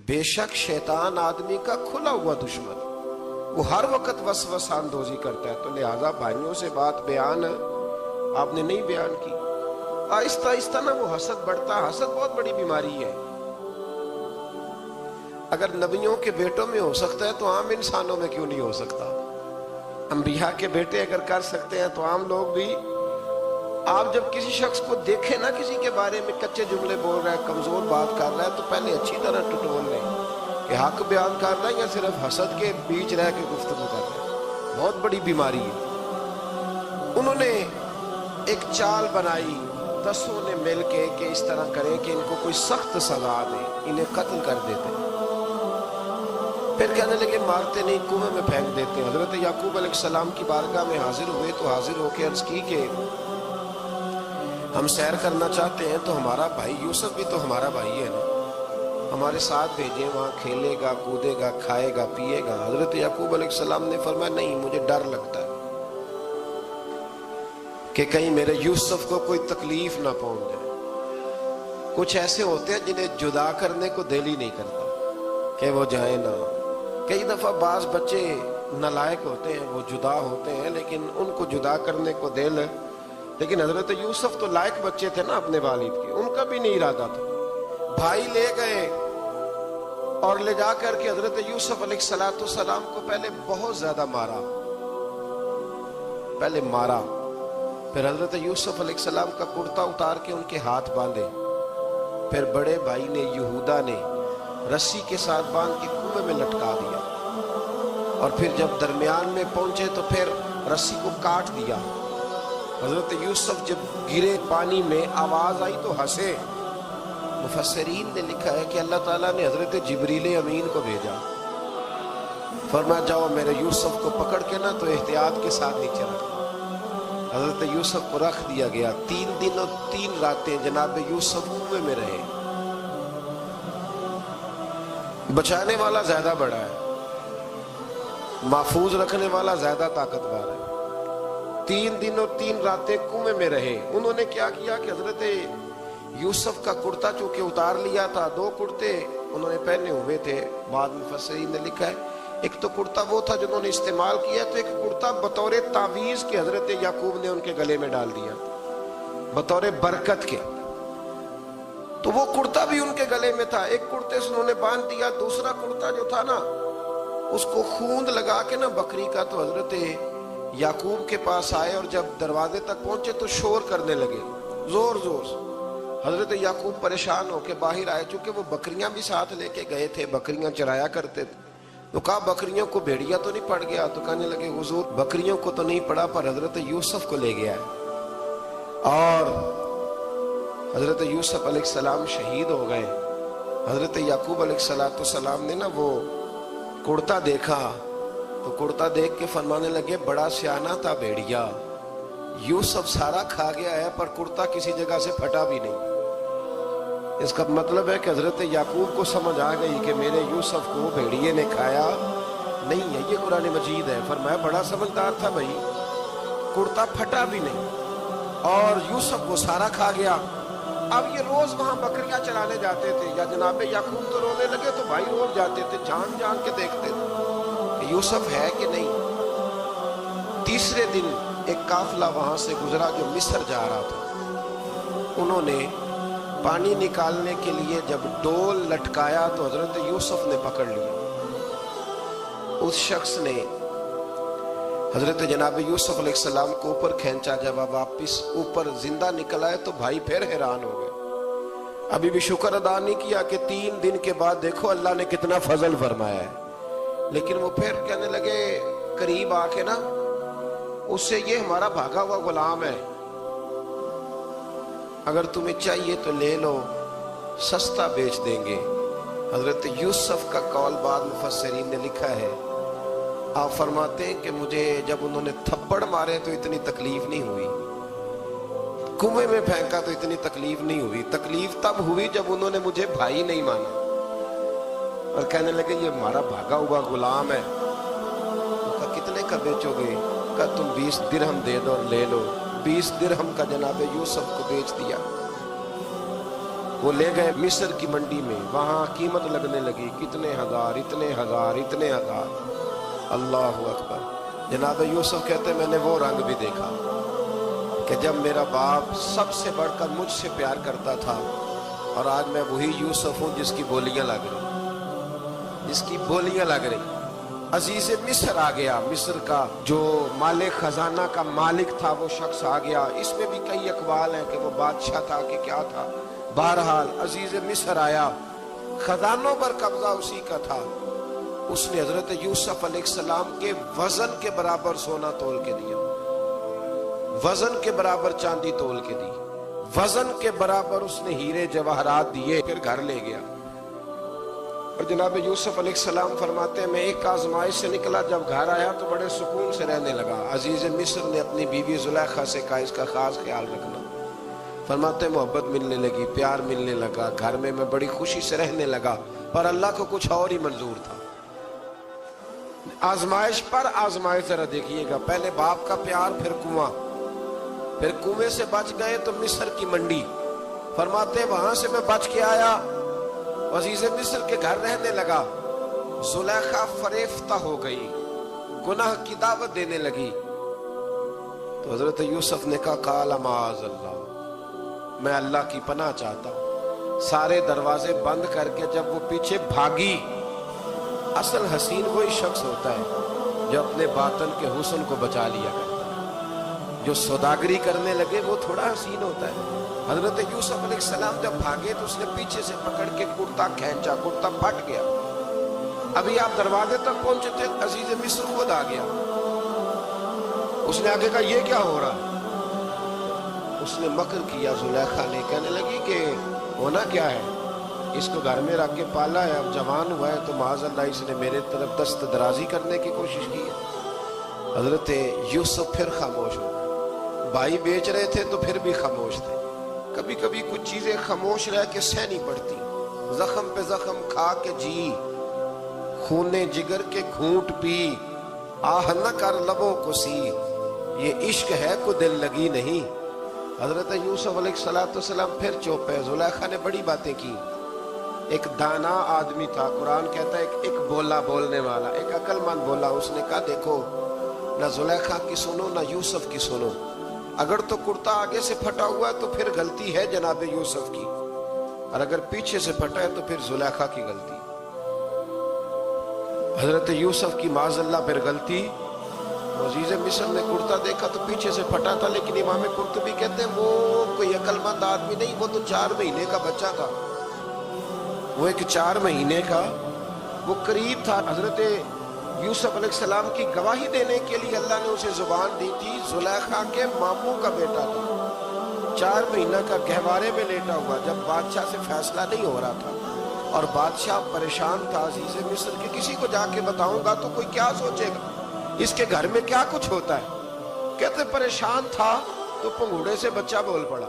بے شک شیطان آدمی کا کھلا ہوا دشمن، وہ ہر وقت وسوسہ اندوزی کرتا ہے. تو لہٰذا بھائیوں سے بات بیان آپ نے نہیں بیان کی. آہستہ آہستہ نا وہ حسد بڑھتا ہے. حسد بہت بڑی بیماری ہے. اگر نبیوں کے بیٹوں میں ہو سکتا ہے تو عام انسانوں میں کیوں نہیں ہو سکتا؟ انبیاء کے بیٹے اگر کر سکتے ہیں تو عام لوگ بھی. آپ جب کسی شخص کو دیکھیں نا کسی کے بارے میں کچے جملے بول رہا ہے، کمزور بات کر رہا ہے، تو پہلے اچھی طرح ٹٹول لیں کہ حق بیان کر رہا ہے یا صرف حسد کے بیچ رہ کے گفتگو کر رہا ہے. بہت بڑی بیماری ہے. انہوں نے ایک چال بنائی 10 نے مل کے کہ اس طرح کریں کہ ان کو کوئی سخت سزا دیں، انہیں قتل کر دیتے. پھر کہنے لگے مارتے نہیں، کنویں میں پھینک دیتے ہیں. حضرت یعقوب علیہ السلام کی بارگاہ میں حاضر ہوئے تو حاضر ہو کے عرض کی کہ ہم سیر کرنا چاہتے ہیں تو ہمارا بھائی یوسف بھی تو ہمارا بھائی ہے نا، ہمارے ساتھ بھیجیں، وہاں کھیلے گا، کودے گا، کھائے گا، پیے گا. حضرت یعقوب علیہ السلام نے فرمایا نہیں، مجھے ڈر لگتا ہے کہ کہیں میرے یوسف کو کوئی تکلیف نہ پہنچ جائے. کچھ ایسے ہوتے ہیں جنہیں جدا کرنے کو دل ہی نہیں کرتا کہ وہ جائیں نہ. کئی دفعہ بعض بچے نالائق ہوتے ہیں، وہ جدا ہوتے ہیں لیکن ان کو جدا کرنے کو دل. لیکن حضرت یوسف تو لائق بچے تھے نا اپنے والد کے، ان کا بھی نہیں ارادہ تھا. بھائی لے گئے اور لے جا کر کے حضرت یوسف علیہ السلام کو پہلے بہت زیادہ مارا. پھر حضرت یوسف علیہ السلام کا کرتا اتار کے ان کے ہاتھ باندھے. پھر بڑے بھائی نے یہودا نے رسی کے ساتھ باندھ کے کنویں میں لٹکا دیا. اور پھر جب درمیان میں پہنچے تو پھر رسی کو کاٹ دیا. حضرت یوسف جب گرے پانی میں آواز آئی تو ہنسے. مفسرین نے لکھا ہے کہ اللہ تعالیٰ نے حضرت جبریل امین کو بھیجا، فرمایا جاؤ میرے یوسف کو پکڑ کے نا تو احتیاط کے ساتھ نیچے رکھ. حضرت یوسف کو رکھ دیا گیا. 3 دن اور 3 راتیں جناب یوسف کنویں میں رہے. بچانے والا زیادہ بڑا ہے، محفوظ رکھنے والا زیادہ طاقتور ہے. 3 دن اور 3 راتیں کنویں میں رہے. انہوں نے کیا کیا کہ حضرت یوسف کا کرتا چونکہ اتار لیا تھا، 2 کرتے انہوں نے پہنے ہوئے تھے. بعد مفسرین نے لکھا ہے ایک تو کرتا وہ تھا جنہوں نے استعمال کیا، تو ایک کرتا بطور تعویذ کے حضرت یعقوب نے ان کے گلے میں ڈال دیا بطور برکت کے. تو وہ کرتا بھی ان کے گلے میں تھا. ایک کرتے سے انہوں نے باندھ دیا. دوسرا کرتا جو تھا نا اس کو خوند لگا کے نا بکری کا. تو حضرت یعقوب کے پاس آئے اور جب دروازے تک پہنچے تو شور کرنے لگے زور زور سے. حضرت یعقوب پریشان ہو کے باہر آئے، چونکہ وہ بکریاں بھی ساتھ لے کے گئے تھے، بکریاں چرایا کرتے تھے. تو کہا بکریوں کو بھیڑیا تو نہیں پڑ گیا؟ تو کہنے لگے حضور بکریوں کو تو نہیں پڑا پر حضرت یوسف کو لے گیا ہے. اور حضرت یوسف علیہ السلام شہید ہو گئے. حضرت یعقوب علیہ السلام نے نا وہ کرتا دیکھا تو کرتا دیکھ کے فرمانے لگے بڑا سیانہ تھا بھیڑیا، یوسف سارا کھا گیا ہے پر کرتا کسی جگہ سے پھٹا بھی نہیں. اس کا مطلب ہے کہ حضرت یعقوب کو سمجھ آ گئی کہ میرے یوسف کو بھیڑیے نے کھایا نہیں ہے. یہ قرآن مجید ہے. فرمایا بڑا سمجھدار تھا بھائی، کرتا پھٹا بھی نہیں اور یوسف وہ سارا کھا گیا. اب یہ روز وہاں بکریاں چلانے جاتے تھے. یا جناب یعقوب تو رونے لگے تو بھائی روز جاتے تھے، جان جان کے دیکھتے تھے کہ یوسف ہے کہ نہیں. تیسرے دن ایک قافلہ وہاں سے گزرا جو مصر جا رہا تھا. انہوں نے پانی نکالنے کے لیے جب ڈول لٹکایا تو حضرت یوسف نے پکڑ لیا. اس شخص نے حضرت جناب یوسف علیہ السلام کو اوپر کھینچا. جب آپ واپس اوپر زندہ نکل آئے تو بھائی پھر حیران ہو گئے. ابھی بھی شکر ادا نہیں کیا کہ 3 دن کے بعد دیکھو اللہ نے کتنا فضل فرمایا ہے. لیکن وہ پھر کہنے لگے قریب آ کے نا اس سے یہ ہمارا بھاگا ہوا غلام ہے، اگر تمہیں چاہیے تو لے لو، سستا بیچ دیں گے. حضرت یوسف کا قول بعد مفسرین نے لکھا ہے. آپ فرماتے ہیں کہ مجھے جب انہوں نے تھپڑ مارے تو اتنی تکلیف نہیں ہوئی، کنویں میں پھینکا تو اتنی تکلیف نہیں ہوئی. تکلیف تب ہوئی جب انہوں نے مجھے بھائی نہیں مانا اور کہنے لگے یہ ہمارا بھاگا ہوا غلام ہے. کہا کتنے کا بیچو گے؟ کہا تم 20 درہم دے دو اور لے لو. 20 درہم کا جناب یوسف کو بیچ دیا. وہ لے گئے مصر کی منڈی میں، وہاں قیمت لگنے لگی، کتنے ہزار، اتنے ہزار، اتنے ہزار۔ اللہ اکبر۔ جناب یوسف کہتے ہیں میں نے وہ رنگ بھی دیکھا کہ جب میرا باپ سب سے بڑھ کر مجھ سے پیار کرتا تھا، اور آج میں وہی یوسف ہوں جس کی بولیاں لگ رہی، جس کی بولیاں لگ رہی۔ عزیز مصر آ گیا، مصر کا جو مالک خزانہ کا مالک تھا وہ شخص آ گیا۔ اس میں بھی کئی اقوال ہیں کہ وہ بادشاہ تھا کہ کیا تھا، بہرحال عزیز مصر آیا، خزانوں پر قبضہ اسی کا تھا۔ اس نے حضرت یوسف علیہ السلام کے وزن کے برابر سونا تول کے دیا، وزن کے برابر چاندی تول کے دی، وزن کے برابر اس نے ہیرے جواہرات دیے، پھر گھر لے گیا۔ اور جناب یوسف علیہ السلام فرماتے ہیں میں ایک آزمائش سے نکلا، جب گھر آیا تو بڑے سکون سے رہنے لگا۔ عزیز مصر نے اپنی بیوی زلیخا سے کہا اس کا خاص خیال رکھنا۔ فرماتے ہیں محبت ملنے لگی، پیار ملنے لگا، گھر میں بڑی خوشی سے رہنے لگا، پر اللہ کو کچھ اور ہی منظور تھا۔ آزمائش پر آزمائش ذرا دیکھیے گا، پہلے باپ کا پیار، پھر کنواں، پھر کنویں سے بچ گئے تو مصر کی منڈی۔ فرماتے ہیں وہاں سے میں بچ کے آیا، عزیز مصر کے گھر رہنے لگا۔ زلیخا فریفتہ ہو گئی، گناہ کی دعوت دینے لگی، تو حضرت یوسف نے کہا قال معاذ اللہ، میں اللہ کی پناہ چاہتا ہوں۔ سارے دروازے بند کر کے جب وہ پیچھے بھاگی، اصل حسین وہی شخص ہوتا ہے جو اپنے باطن کے حسن کو بچا لیا کرتا ہے۔ جو سوداگری کرنے لگے وہ تھوڑا حسین ہوتا ہے۔ حضرت یوسف علیہ السلام جب بھاگے تو اس نے پیچھے سے پکڑ کے کرتا کھینچا، کرتا پھٹ گیا۔ ابھی آپ دروازے تک پہنچے تھے، عزیز مصر خود آ گیا۔ اس نے آگے کہا یہ کیا ہو رہا؟ اس نے مکر کیا، زلیخا نے، کہنے لگی کہ ہونا کیا ہے، اس کو گھر میں رکھ کے پالا ہے، اب جوان ہوا ہے تو معاذ اللہ اس نے میرے طرف دست درازی کرنے کی کوشش کی ہے۔ حضرت یوسف پھر خاموش ہو گئے۔ بھائی بیچ رہے تھے تو پھر بھی خاموش تھے۔ کبھی کبھی کچھ چیزیں خاموش رہ کے سہنی پڑتی، زخم پہ زخم کھا کے جی، خونے جگر کے گھونٹ پی، آہ نہ کر لبوں کو سی، یہ عشق ہے کو دل لگی نہیں۔ حضرت یوسف علیہ السلام پھر چپ ہے۔ زلیخا نے بڑی باتیں کی، ایک دانا آدمی تھا، قرآن کہتا ہے ایک بولا بولنے والا، ایک عقل مند بولا۔ اس نے کہا دیکھو نہ زلیخا کی سنو نہ یوسف کی سنو، اگر تو کرتا آگے سے پھٹا ہوا ہے تو پھر غلطی ہے جناب یوسف کی، اور اگر پیچھے سے پھٹا ہے تو پھر زلیخا کی غلطی۔ حضرت یوسف کی معاذ اللہ پھر غلطی۔ عزیز مصر نے کرتا دیکھا تو پیچھے سے پھٹا تھا، لیکن امام قرطبی کہتے ہیں وہ کوئی عقل مند آدمی نہیں، وہ تو 4 مہینے کا بچہ تھا، وہ ایک 4 مہینے کا وہ قریب تھا۔ حضرت یوسف علیہ السلام کی گواہی دینے کے لیے اللہ نے اسے زبان دی تھی، زلیخا کے ماموں کا بیٹا تھا، 4 مہینہ کا گہوارے میں لیٹا ہوا، جب بادشاہ سے فیصلہ نہیں ہو رہا تھا اور بادشاہ پریشان تھا عزیز مصر کے، کسی کو جا کے بتاؤں گا تو کوئی کیا سوچے گا، اس کے گھر میں کیا کچھ ہوتا ہے۔ کہتے پریشان تھا تو پنگوڑے سے بچہ بول پڑا،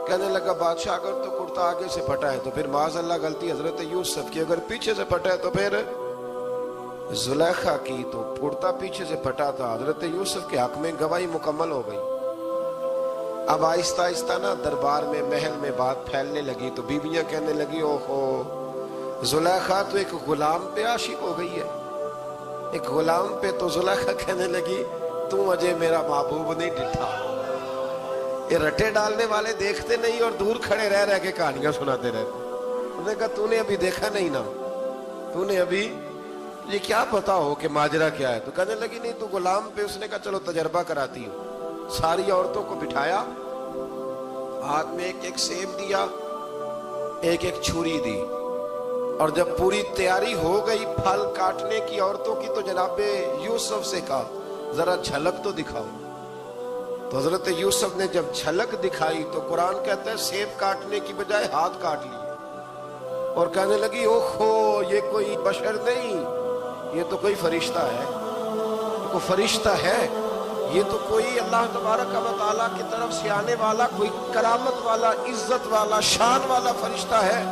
کہنے لگا بادشاہ اگر تو کرتا آگے سے پھٹا ہے تو پھر معاذ اللہ غلطی حضرت یوسف کی، اگر پیچھے سے پھٹا ہے تو پھر زلیخا کی، تو کرتا پیچھے سے پھٹا تھا۔ حضرت یوسف کے حق میں گواہی مکمل ہو گئی۔ اب آہستہ آہستہ نا دربار میں محل میں بات پھیلنے لگی، تو بیویاں کہنے لگی اوہو زلیخا تو ایک غلام پہ عاشق ہو گئی ہے، ایک غلام پہ۔ تو زلیخا کہنے لگی تم اجے میرا محبوب نہیں ڈٹھا۔ یہ رٹے ڈالنے والے دیکھتے نہیں اور دور کھڑے رہ رہ کے کہانیاں سناتے رہتے۔ انہوں نے کہا تو نے ابھی دیکھا نہیں نا، تو نے ابھی یہ کیا پتا ہو کہ ماجرا کیا ہے؟ تو کہنے لگی نہیں تو غلام پہ۔ اس نے کہا چلو تجربہ کراتی ہوں۔ ساری عورتوں کو بٹھایا، ہاتھ میں ایک ایک سیب دیا، ایک ایک چھری دی، اور جب پوری تیاری ہو گئی پھل کاٹنے کی عورتوں کی، تو جناب یوسف سے کہا ذرا جھلک تو دکھاؤ۔ تو حضرت یوسف نے جب جھلک دکھائی تو قرآن کہتا ہے سیب کاٹنے کی بجائے ہاتھ کاٹ لیے، اور کہنے لگی اوہو یہ کوئی بشر نہیں، یہ تو کوئی فرشتہ ہے، یہ کوئی فرشتہ ہے، یہ تو کوئی اللہ تبارک و تعالیٰ کی طرف سے آنے والا کوئی کرامت والا، عزت والا، شان والا فرشتہ ہے۔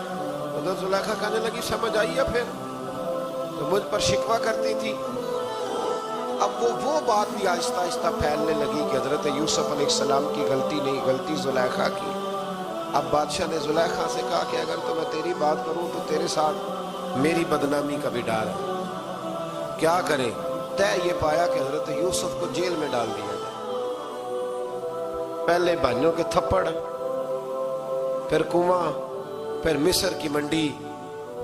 حضرت زلیخا کہنے لگی سمجھ آئی ہے پھر تو مجھ پر شکوہ کرتی تھی۔ اب وہ بات بھی آہستہ آہستہ پھیلنے لگی کہ حضرت یوسف علیہ السلام کی غلطی نہیں، غلطی زلیخا کی۔ اب بادشاہ نے زلیخا سے کہا کہ اگر تو میں تیری بات کروں تو تیرے ساتھ میری بدنامی کا بھی ڈر ہے، کیا کرے؟ طے یہ پایا کہ حضرت یوسف کو جیل میں ڈال دیا جائے۔ پہلے بھائیوں کے تھپڑ، پھر کنواں، پھر مصر کی منڈی،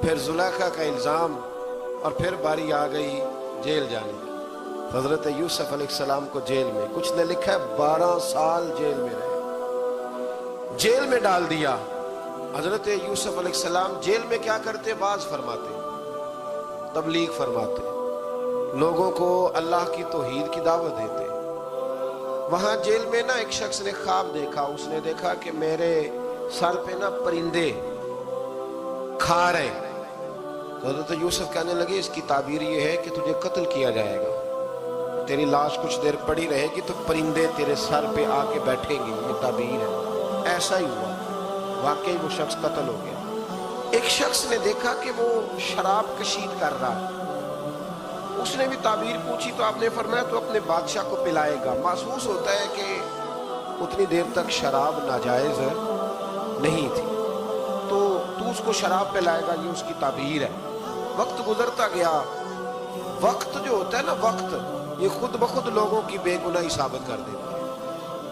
پھر زلیخا کا الزام، اور پھر باری آ گئی جیل جانے کی۔ حضرت یوسف علیہ السلام کو جیل میں، کچھ نے لکھا ہے 12 سال جیل میں رہے، جیل میں ڈال دیا۔ حضرت یوسف علیہ السلام جیل میں کیا کرتے؟ واعظ فرماتے، تبلیغ فرماتے، لوگوں کو اللہ کی توحید کی دعوت دیتے۔ وہاں جیل میں نا ایک شخص نے خواب دیکھا، اس نے دیکھا کہ میرے سر پہ نا پرندے کھا رہے۔ تو حضرت یوسف کہنے لگے اس کی تعبیر یہ ہے کہ تجھے قتل کیا جائے گا، تیری لاش کچھ دیر پڑی رہے گی تو پرندے تیرے سر پہ آ کے بیٹھیں گے، یہ تعبیر ہے۔ ایسا ہی ہوا، واقعی وہ شخص قتل ہو گیا۔ ایک شخص نے دیکھا کہ وہ شراب کشید کر رہا ہے، اس نے بھی تعبیر پوچھی تو آپ نے فرمایا تو اپنے بادشاہ کو پلائے گا۔ محسوس ہوتا ہے کہ اتنی دیر تک شراب ناجائز نہیں تھی، تو اس کو شراب پلائے گا، یہ اس کی تعبیر ہے۔ وقت گزرتا گیا، وقت جو ہوتا ہے نا، وقت یہ خود بخود لوگوں کی بے گناہی ثابت کر دیتا ہے۔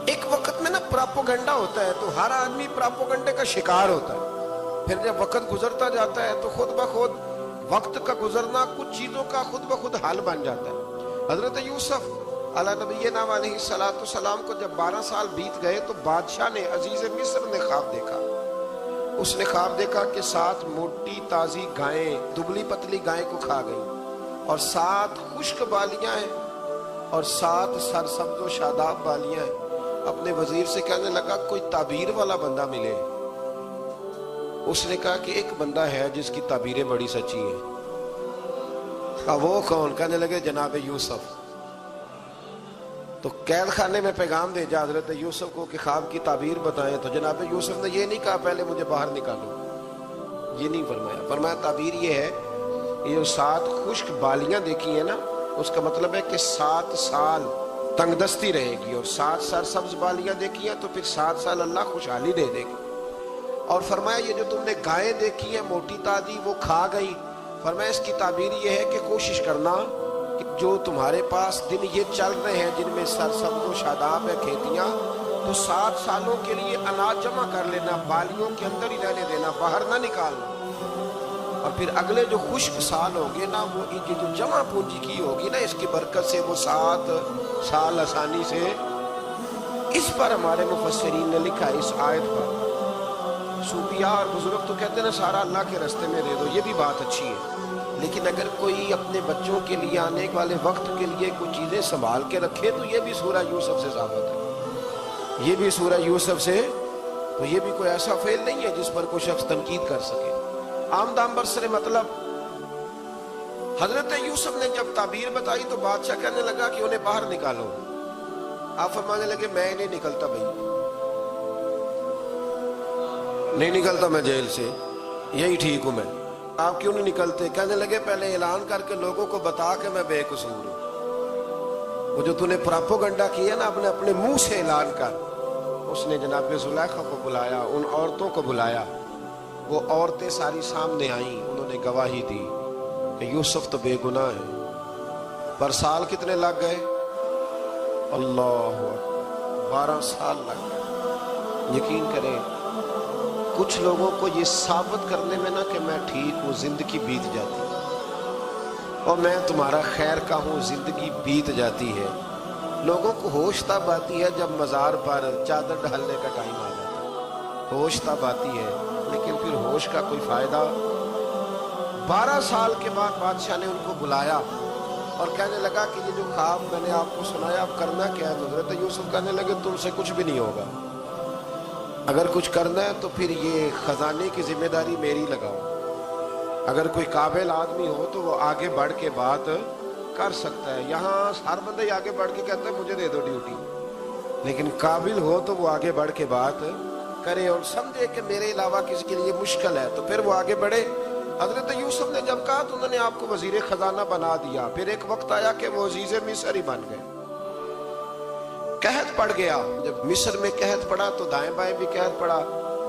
ایک وقت میں نا پراپوگنڈا ہوتا ہے تو ہر آدمی پراپوگنڈے کا شکار ہوتا ہے، پھر جب وقت گزرتا جاتا ہے تو خود بخود وقت کا گزرنا کچھ چیزوں کا خود بخود حل بن جاتا ہے۔ حضرت یوسف علیہ نبینا علیہ السلام کو جب 12 سال بیت گئے تو بادشاہ نے، عزیز مصر نے خواب دیکھا۔ اس نے خواب دیکھا کہ 7 موٹی تازی گائیں دبلی پتلی گائیں کو کھا گئی، اور 7 خشک بالیاں ہیں اور 7 سرسبز و شاداب بالیاں ہیں۔ اپنے وزیر سے کہنے لگا کوئی تعبیر والا بندہ ملے۔ اس نے کہا کہ ایک بندہ ہے جس کی تعبیریں بڑی سچی ہیں۔ وہ کون؟ کہنے لگے جناب یوسف۔ تو قید خانے میں پیغام بھیجا حضرت یوسف کو کہ خواب کی تعبیر بتائیں، تو جناب یوسف نے یہ نہیں کہا پہلے مجھے باہر نکالو، یہ نہیں فرمایا۔ فرمایا تعبیر یہ ہے، یہ جو 7 خشک بالیاں دیکھی ہیں نا، اس کا مطلب ہے کہ 7 سال تنگ دستی رہے گی، اور 7 سرسبز بالیاں دیکھی ہیں تو پھر 7 سال اللہ خوشحالی دے دے گا۔ اور فرمایا یہ جو تم نے گائیں دیکھی ہیں موٹی تازی وہ کھا گئی، فرمایا اس کی تعبیر یہ ہے کہ کوشش کرنا کہ جو تمہارے پاس دن یہ چل رہے ہیں جن میں سرسبز و شاداب ہے کھیتیاں، تو 7 سالوں کے لیے اناج جمع کر لینا، بالیوں کے اندر ہی رہنے دینا، باہر نہ نکالنا، اور پھر اگلے جو خشک سال ہوگے نا، وہ جو جمع پونجی کی ہوگی نا، اس کی برکت سے وہ 7 سال آسانی سے۔ اس پر ہمارے مفسرین نے لکھا ہے، اس آیت پر صوفیاء اور بزرگ تو کہتے ہیں نا سارا اللہ کے راستے میں دے دو، یہ بھی بات اچھی ہے، لیکن اگر کوئی اپنے بچوں کے لیے آنے والے وقت کے لیے کوئی چیزیں سنبھال کے رکھے تو یہ بھی سورہ یوسف سے ثابت ہے، یہ بھی سورہ یوسف سے، تو یہ بھی کوئی ایسا فعل نہیں ہے جس پر کوئی شخص تنقید کر سکے۔ عام دام برسر مطلب حضرت یوسف نے جب تعبیر بتائی تو بادشاہ کہنے لگا کہ انہیں باہر نکالو۔ آپ فرمانے لگے میں نہیں نکلتا بھائی، نہیں نکلتا میں جیل سے، یہی ٹھیک ہوں میں۔ آپ کیوں نہیں نکلتے؟ کہنے لگے پہلے اعلان کر کے لوگوں کو بتا کہ میں بے قصور ہوں۔ وہ جو تو نے پراپوگنڈا کیا نا اپنے منہ سے اعلان کر۔ اس نے جناب زلیخا کو بلایا، ان عورتوں کو بلایا، وہ عورتیں ساری سامنے آئیں، انہوں نے گواہی دی کہ یوسف تو بے گناہ ہے۔ پر سال کتنے لگ گئے؟ اللہ اکبر، 12 سال لگ گئے۔ یقین کریں کچھ لوگوں کو یہ ثابت کرنے میں نا کہ میں ٹھیک ہوں زندگی بیت جاتی ہے، اور میں تمہارا خیر کا ہوں زندگی بیت جاتی ہے۔ لوگوں کو ہوش تب آتی ہے جب مزار پر چادر ڈالنے کا ٹائم آ جاتا ہے، ہوش تب آتی ہے، لیکن پھر ہوش کا کوئی فائدہ۔ 12 سال کے بعد بادشاہ نے ان کو بلایا اور کہنے لگا کہ یہ جو خواب میں نے آپ کو سنایا اب کرنا کیا ہے؟ حضرت یوسف کہنے لگے تم سے کچھ بھی نہیں ہوگا، اگر کچھ کرنا ہے تو پھر یہ خزانے کی ذمہ داری میری لگاؤ۔ اگر کوئی قابل آدمی ہو تو وہ آگے بڑھ کے بات کر سکتا ہے۔ یہاں ہر بندہ ہی آگے بڑھ کے کہتا ہے مجھے دے دو ڈیوٹی، لیکن قابل ہو تو وہ آگے بڑھ کے بات کرے اور سمجھے کہ میرے علاوہ کسی کے لیے مشکل ہے تو پھر وہ آگے بڑھے۔ حضرت یوسف نے جب کہا تو انہوں نے آپ کو وزیر خزانہ بنا دیا۔ پھر ایک وقت آیا کہ وہ عزیز مصر ہی بن گئے، قحط پڑ گیا۔ جب مصر میں قحط پڑا تو دائیں بائیں بھی قحط پڑا،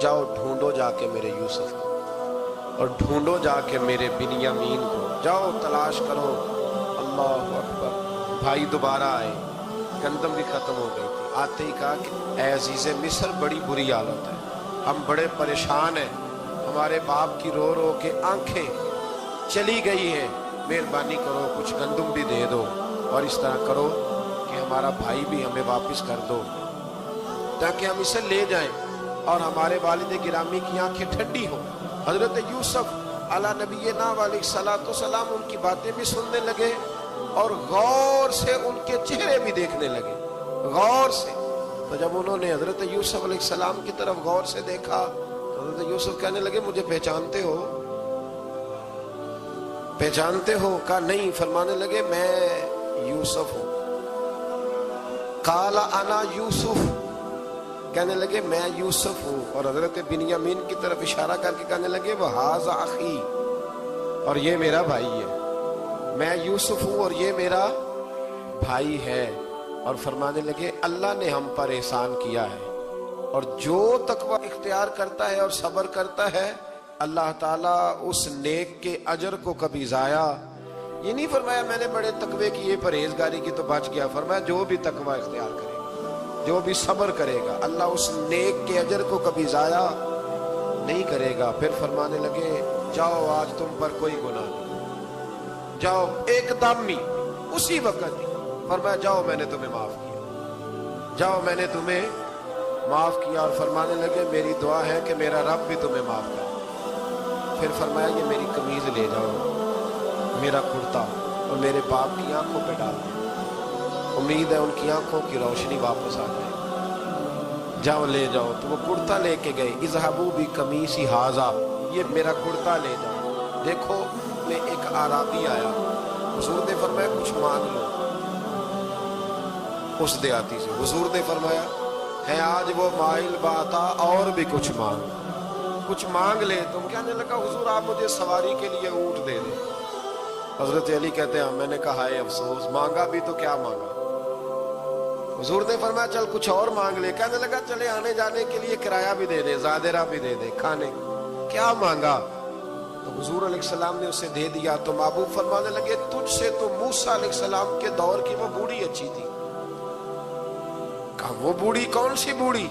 جاؤ ڈھونڈو جا کے میرے یوسف کو، اور ڈھونڈو جا کے میرے بنیامین کو، جاؤ تلاش کرو۔ اللہ اکبر۔ بھائی دوبارہ آئے، گندم بھی ختم ہو گئی تھی، آتے ہی کہا کہ اے عزیز مصر بڑی بری حالت ہے، ہم بڑے پریشان ہیں، ہمارے باپ کی رو رو کے آنکھیں چلی گئی ہیں، مہربانی کرو کچھ گندم بھی دے دو، اور اس طرح کرو کہ ہمارا بھائی بھی ہمیں واپس کر دو تاکہ ہم اسے لے جائیں اور ہمارے والد گرامی کی آنکھیں ٹھنڈی ہو۔ حضرت یوسف علی نبینا علیہ الصلوۃ والسلام ان کی باتیں بھی سننے لگے اور غور سے ان کے چہرے بھی دیکھنے لگے، غور سے۔ تو جب انہوں نے حضرت یوسف علیہ السلام کی طرف غور سے دیکھا تو حضرت یوسف کہنے لگے مجھے پہچانتے ہو؟ پہچانتے ہو؟ کہا نہیں۔ فرمانے لگے میں یوسف ہوں۔ قال انا یوسف، کہنے لگے میں یوسف ہوں، اور حضرت بنیامین کی طرف اشارہ کر کے کہنے لگے وہذا اخی، اور یہ میرا بھائی ہے، میں یوسف ہوں اور یہ میرا بھائی ہے۔ اور فرمانے لگے اللہ نے ہم پر احسان کیا ہے، اور جو تقوی اختیار کرتا ہے اور صبر کرتا ہے اللہ تعالیٰ اس نیک کے اجر کو کبھی ضائع، یہ نہیں فرمایا میں نے بڑے تقوی کیے پرہیزگاری کی تو بچ گیا، فرمایا جو بھی تقوی اختیار کرے گا، جو بھی صبر کرے گا، اللہ اس نیک کے اجر کو کبھی ضائع نہیں کرے گا۔ پھر فرمانے لگے جاؤ آج تم پر کوئی گناہ نہیں، جاؤ ایک دم ہی اسی وقت ہی فرمایا جاؤ میں نے تمہیں معاف کیا، جاؤ میں نے تمہیں معاف کیا۔ اور فرمانے لگے میری دعا ہے کہ میرا رب بھی تمہیں معاف کرے۔ پھر فرمایا یہ میری قمیض لے جاؤ، میرا کرتا، اور میرے باپ کی آنکھوں پہ ڈال دو، امید ہے ان کی آنکھوں کی روشنی واپس آ جائے، جاؤ لے جاؤ۔ تو وہ کرتا لے کے گئے، اذهبوا بقمیصی ھذا، یہ میرا کرتا لے جاؤ۔ دیکھو میں ایک عربی آیا، حضور نے فرمایا کچھ مانگ لو اس دیہاتی سے، حضور نے فرمایا ہے آج وہ مائل باتا اور بھی کچھ مانگ لے۔ تم کہنے لگا حضور آپ مجھے سواری کے لیے اونٹ دے دیں۔ حضرت علی کہتے ہیں میں نے کہا ہے افسوس، مانگا بھی تو کیا مانگا۔ حضور نے فرمایا چل کچھ اور مانگ لے۔ کہنے لگا چلے آنے جانے کے لیے کرایہ بھی دے دے، زادرہ بھی دے دے، کھانے کیا مانگا؟ تو حضور علیہ السلام نے اسے دے دیا۔ تو محبوب فرمانے لگے تجھ سے تو موسیٰ علیہ السلام کے دور کی وہ بوڑھی اچھی تھی۔ کہا وہ بوڑھی کون سی بوڑھی؟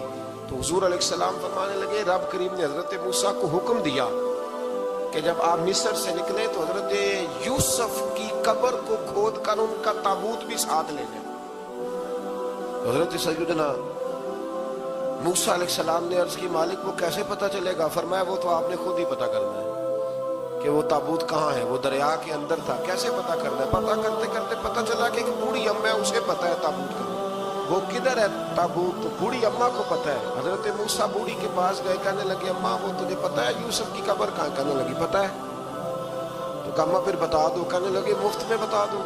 تو حضور علیہ السلام فرمانے لگے رب کریم نے حضرت موسیٰ کو حکم دیا کہ جب آپ مصر سے نکلے تو حضرت یوسف کی قبر کو کھود کر ان کا تابوت بھی ساتھ لے لیں۔ حضرت سیدنا موسیٰ علیہ السلام نے عرض کی مالک وہ کیسے پتہ چلے گا؟ فرمایا وہ تو آپ نے خود ہی پتہ کرنا ہے کہ وہ تابوت کہاں ہے، وہ دریا کے اندر تھا، کیسے پتہ کرنا ہے؟ پتہ کرتے کرتے پتہ چلا کہ ایک بوڑھی اماں ہے، اسے پتہ ہے تابوت کا وہ کدھر ہے تابوت، تو بوڑھی اماں کو پتہ ہے۔ حضرت موسیٰ بوڑھی کے پاس گئے، کہنے لگے اماں وہ تجھے پتہ ہے یوسف کی قبر کہاں؟ کہنے لگی پتہ ہے۔ تو کہا اماں پھر بتا دو۔ کہنے لگے مفت میں بتا دو،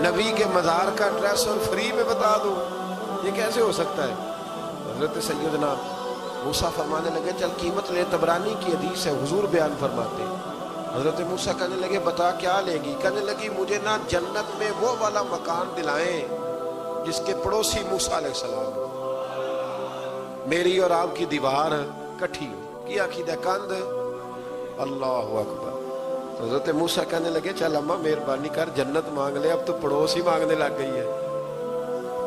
نبی کے مزار کا ایڈریس اور فری میں بتا دو، یہ کیسے ہو سکتا ہے؟ حضرت سیدنا موسیٰ فرمانے لگے چل قیمت لے، طبرانی کی حدیث ہے، حضور بیان فرماتے ہیں۔ حضرت موسیٰ کہنے لگے بتا کیا لے گی؟ کہنے لگی مجھے نا جنت میں وہ والا مکان دلائیں جس کے پڑوسی موسیٰ علیہ السلام، میری اور آپ کی دیوار کٹھی ہو، کیا عقیدہ کند، اللہ اکبر۔ تو حضرت موسیٰ کہنے لگے چل اماں مہربانی کر جنت مانگ لے، اب تو پڑوس ہی مانگنے لگ گئی ہے،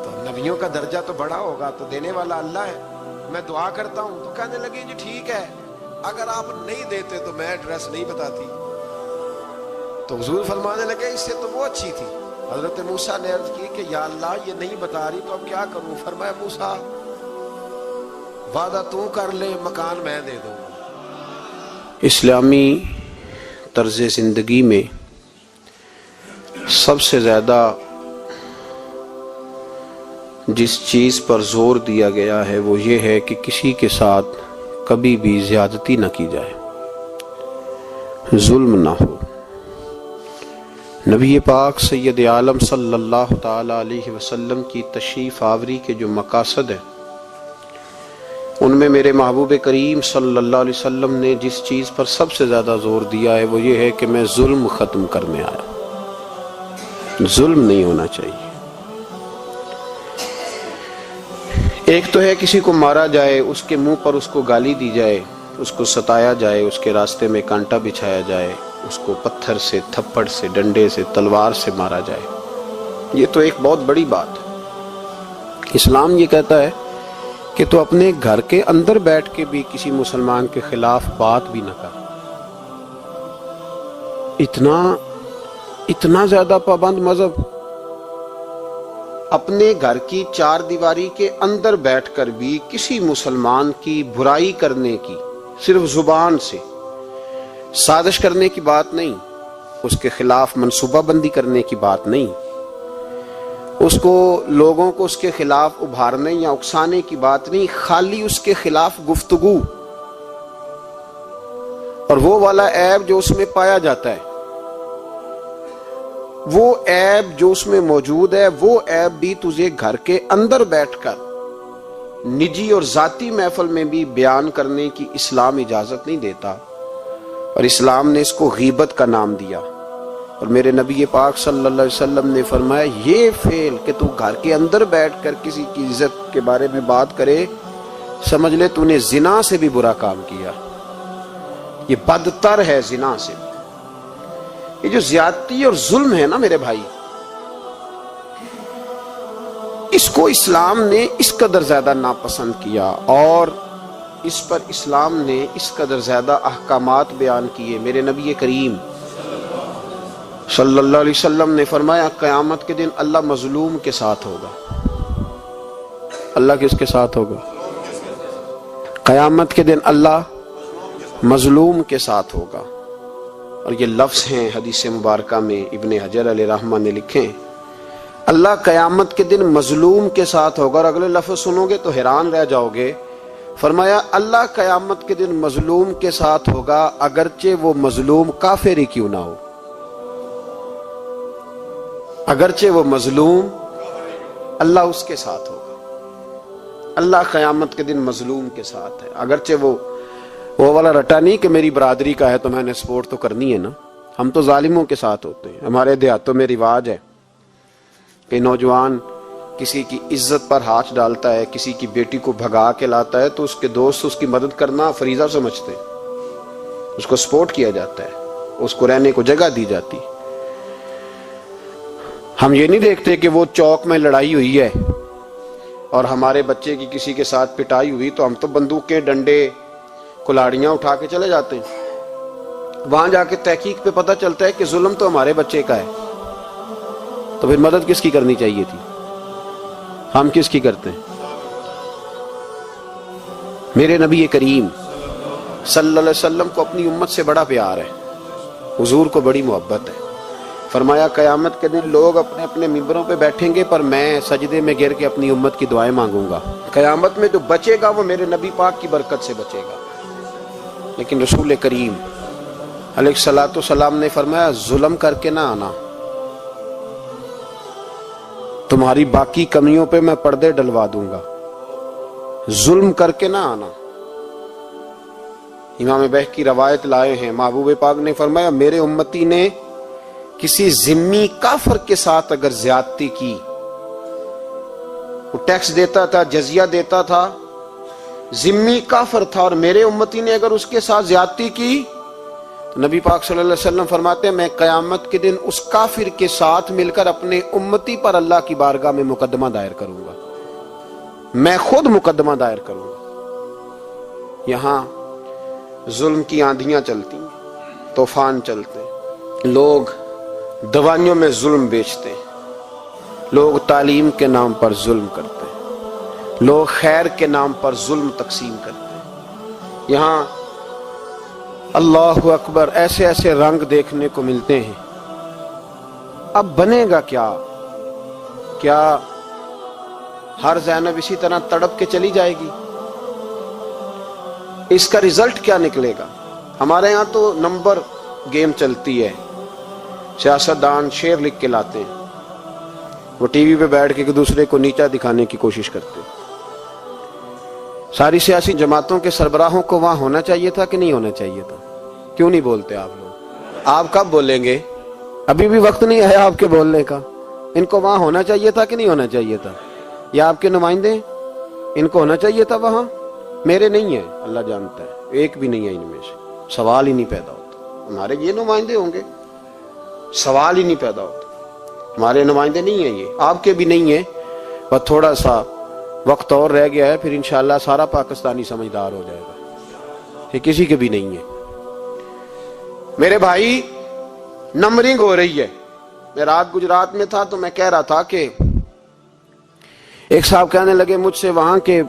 تو نبیوں کا درجہ تو بڑا ہوگا، تو دینے والا اللہ ہے، میں دعا کرتا ہوں۔ تو کہنے لگے جی ٹھیک ہے، اگر آپ نہیں دیتے تو میں ایڈریس نہیں بتاتی۔ تو حضور فرمانے لگے اس سے تو وہ اچھی تھی۔ حضرت موسیٰ نے عرض کی کہ یا اللہ یہ نہیں بتا رہی تو اب کیا کروں؟ فرمایا موسیٰ وعدہ تو کر لے، مکان میں دے دوں گا۔ اسلامی طرز زندگی میں سب سے زیادہ جس چیز پر زور دیا گیا ہے وہ یہ ہے کہ کسی کے ساتھ کبھی بھی زیادتی نہ کی جائے، ظلم نہ ہو۔ نبی پاک سید عالم صلی اللہ تعالی علیہ وسلم کی تشریف آوری کے جو مقاصد ہیں ان میں میرے محبوب کریم صلی اللہ علیہ وسلم نے جس چیز پر سب سے زیادہ زور دیا ہے وہ یہ ہے کہ میں ظلم ختم کرنے آیا، ظلم نہیں ہونا چاہیے۔ ایک تو ہے کسی کو مارا جائے، اس کے منہ پر اس کو گالی دی جائے، اس کو ستایا جائے، اس کے راستے میں کانٹا بچھایا جائے، اس کو پتھر سے، تھپڑ سے، ڈنڈے سے، تلوار سے مارا جائے۔ یہ تو ایک بہت بڑی بات ہے۔ اسلام یہ کہتا ہے کہ تو اپنے گھر کے اندر بیٹھ کے بھی کسی مسلمان کے خلاف بات بھی نہ کر۔ اتنا زیادہ پابند مذہب، اپنے گھر کی چار دیواری کے اندر بیٹھ کر بھی کسی مسلمان کی برائی کرنے کی، صرف زبان سے سازش کرنے کی بات نہیں، اس کے خلاف منصوبہ بندی کرنے کی بات نہیں، اس کو لوگوں کو اس کے خلاف ابھارنے یا اکسانے کی بات نہیں، خالی اس کے خلاف گفتگو اور وہ والا عیب جو اس میں پایا جاتا ہے، وہ عیب جو اس میں موجود ہے، وہ عیب بھی تجھے گھر کے اندر بیٹھ کر نجی اور ذاتی محفل میں بھی بیان کرنے کی اسلام اجازت نہیں دیتا، اور اسلام نے اس کو غیبت کا نام دیا۔ اور میرے نبی پاک صلی اللہ علیہ وسلم نے فرمایا یہ فعل کہ تو گھر کے اندر بیٹھ کر کسی کی عزت کے بارے میں بات کرے، سمجھ لے تو نے زنا سے بھی برا کام کیا، یہ بدتر ہے زنا سے۔ یہ جو زیادتی اور ظلم ہے نا میرے بھائی، اس کو اسلام نے اس قدر زیادہ ناپسند کیا، اور اس پر اسلام نے اس قدر زیادہ احکامات بیان کیے۔ میرے نبی کریم صلی اللہ علیہ وسلم نے فرمایا قیامت کے دن اللہ مظلوم کے ساتھ ہوگا۔ اللہ کس کے ساتھ ہوگا؟ قیامت کے دن اللہ مظلوم کے ساتھ ہوگا۔ اور یہ لفظ ہیں حدیث مبارکہ میں، ابن حجر علیہ رحمہ نے لکھے، اللہ قیامت کے دن مظلوم کے ساتھ ہوگا۔ اور اگلے لفظ سنو گے تو حیران رہ جاؤ گے، فرمایا اللہ قیامت کے دن مظلوم کے ساتھ ہوگا اگرچہ وہ مظلوم کافر ہی کیوں نہ ہو، اگرچہ وہ مظلوم، اللہ اس کے ساتھ ہوگا۔ اللہ قیامت کے دن مظلوم کے ساتھ ہے، اگرچہ وہ والا رٹا نہیں کہ میری برادری کا ہے تو میں نے سپورٹ تو کرنی ہے نا۔ ہم تو ظالموں کے ساتھ ہوتے ہیں۔ ہمارے دیہاتوں میں رواج ہے کہ نوجوان کسی کی عزت پر ہاتھ ڈالتا ہے، کسی کی بیٹی کو بھگا کے لاتا ہے تو اس کے دوست اس کی مدد کرنا فریضہ سمجھتے ہیں، اس کو سپورٹ کیا جاتا ہے، اس کو رہنے کو جگہ دی جاتی۔ ہم یہ نہیں دیکھتے کہ وہ چوک میں لڑائی ہوئی ہے اور ہمارے بچے کی کسی کے ساتھ پٹائی ہوئی تو ہم تو بندوقیں، ڈنڈے، کلاڑیاں اٹھا کے چلے جاتے ہیں۔ وہاں جا کے تحقیق پہ پتہ چلتا ہے کہ ظلم تو ہمارے بچے کا ہے، تو پھر مدد کس کی کرنی چاہیے تھی؟ ہم کس کی کرتے ہیں؟ میرے نبی کریم صلی اللہ علیہ وسلم کو اپنی امت سے بڑا پیار ہے، حضور کو بڑی محبت ہے۔ فرمایا قیامت کے دن لوگ اپنے اپنے ممبروں پہ بیٹھیں گے پر میں سجدے میں گر کے اپنی امت کی دعائیں مانگوں گا۔ قیامت میں جو بچے گا وہ میرے نبی پاک کی برکت سے بچے گا۔ لیکن رسول کریم علیہ الصلوۃ والسلام نے فرمایا ظلم کر کے نہ آنا، تمہاری باقی کمیوں پہ میں پردے ڈلوا دوں گا، ظلم کر کے نہ آنا۔ امام بہقی روایت لائے ہیں، محبوب پاک نے فرمایا میرے امتی نے کسی ذمی کافر کے ساتھ اگر زیادتی کی، وہ ٹیکس دیتا تھا، جزیہ دیتا تھا، ذمی کافر تھا، اور میرے امتی نے اگر اس کے ساتھ زیادتی کی تو نبی پاک صلی اللہ علیہ وسلم فرماتے ہیں میں قیامت کے دن اس کافر کے ساتھ مل کر اپنے امتی پر اللہ کی بارگاہ میں مقدمہ دائر کروں گا، میں خود مقدمہ دائر کروں گا۔ یہاں ظلم کی آندھیاں چلتی ہیں، طوفان چلتے ہیں، لوگ دوائیوں میں ظلم بیچتے ہیں، لوگ تعلیم کے نام پر ظلم کرتے ہیں، لوگ خیر کے نام پر ظلم تقسیم کرتے ہیں۔ یہاں اللہ اکبر ایسے ایسے رنگ دیکھنے کو ملتے ہیں۔ اب بنے گا کیا؟ کیا ہر زینب اسی طرح تڑپ کے چلی جائے گی؟ اس کا رزلٹ کیا نکلے گا؟ ہمارے ہاں تو نمبر گیم چلتی ہے، سیاستدان شعر لکھ کے لاتے ہیں، وہ ٹی وی پہ بیٹھ کے ایک دوسرے کو نیچا دکھانے کی کوشش کرتے ہیں۔ ساری سیاسی جماعتوں کے سربراہوں کو وہاں ہونا چاہیے تھا کہ نہیں ہونا چاہیے تھا؟ کیوں نہیں بولتے آپ لوگ؟ آپ کب بولیں گے؟ ابھی بھی وقت نہیں آیا آپ کے بولنے کا۔ ان کو وہاں ہونا چاہیے تھا کہ نہیں ہونا چاہیے تھا؟ یا آپ کے نمائندے ان کو ہونا چاہیے تھا وہاں، میرے نہیں ہے، اللہ جانتا ہے ایک بھی نہیں ہے ان میں سے، سوال ہی نہیں پیدا ہوتا۔ ہمارے یہ نمائندے ہوں گے، سوال ہی نہیں پیدا ہوتا، ہمارے نمائندے نہیں ہیں یہ، آپ کے بھی نہیں ہیں، بس تھوڑا سا وقت اور رہ گیا ہے، پھر انشاءاللہ سارا پاکستانی سمجھدار ہو جائے گا، یہ کسی کے بھی نہیں ہے۔ میرے بھائی نمبرنگ ہو رہی ہے، میں رات گجرات میں تھا تو میں کہہ رہا تھا کہ ایک صاحب کہنے لگے مجھ سے وہاں کے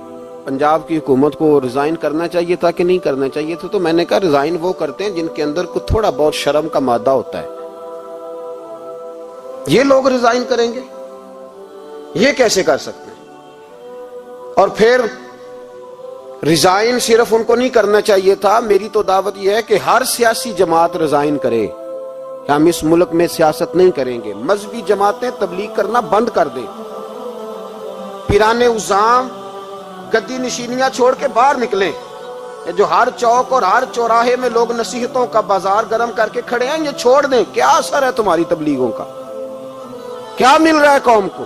پنجاب کی حکومت کو ریزائن کرنا چاہیے تھا کہ نہیں کرنا چاہیے تھا، تو میں نے کہا ریزائن وہ کرتے ہیں جن کے اندر کچھ تھوڑا بہت شرم کا مادہ ہوتا ہے، یہ لوگ ریزائن کریں گے؟ یہ کیسے کر سکتے ہیں؟ اور پھر ریزائن صرف ان کو نہیں کرنا چاہیے تھا، میری تو دعوت یہ ہے کہ ہر سیاسی جماعت ریزائن کرے کہ ہم اس ملک میں سیاست نہیں کریں گے، مذہبی جماعتیں تبلیغ کرنا بند کر دیں، پیرانے عظام گدی نشینیاں چھوڑ کے باہر نکلیں، جو ہر چوک اور ہر چوراہے میں لوگ نصیحتوں کا بازار گرم کر کے کھڑے ہیں، یہ چھوڑ دیں۔ کیا اثر ہے تمہاری تبلیغوں کا؟ کیا مل رہا ہے قوم کو؟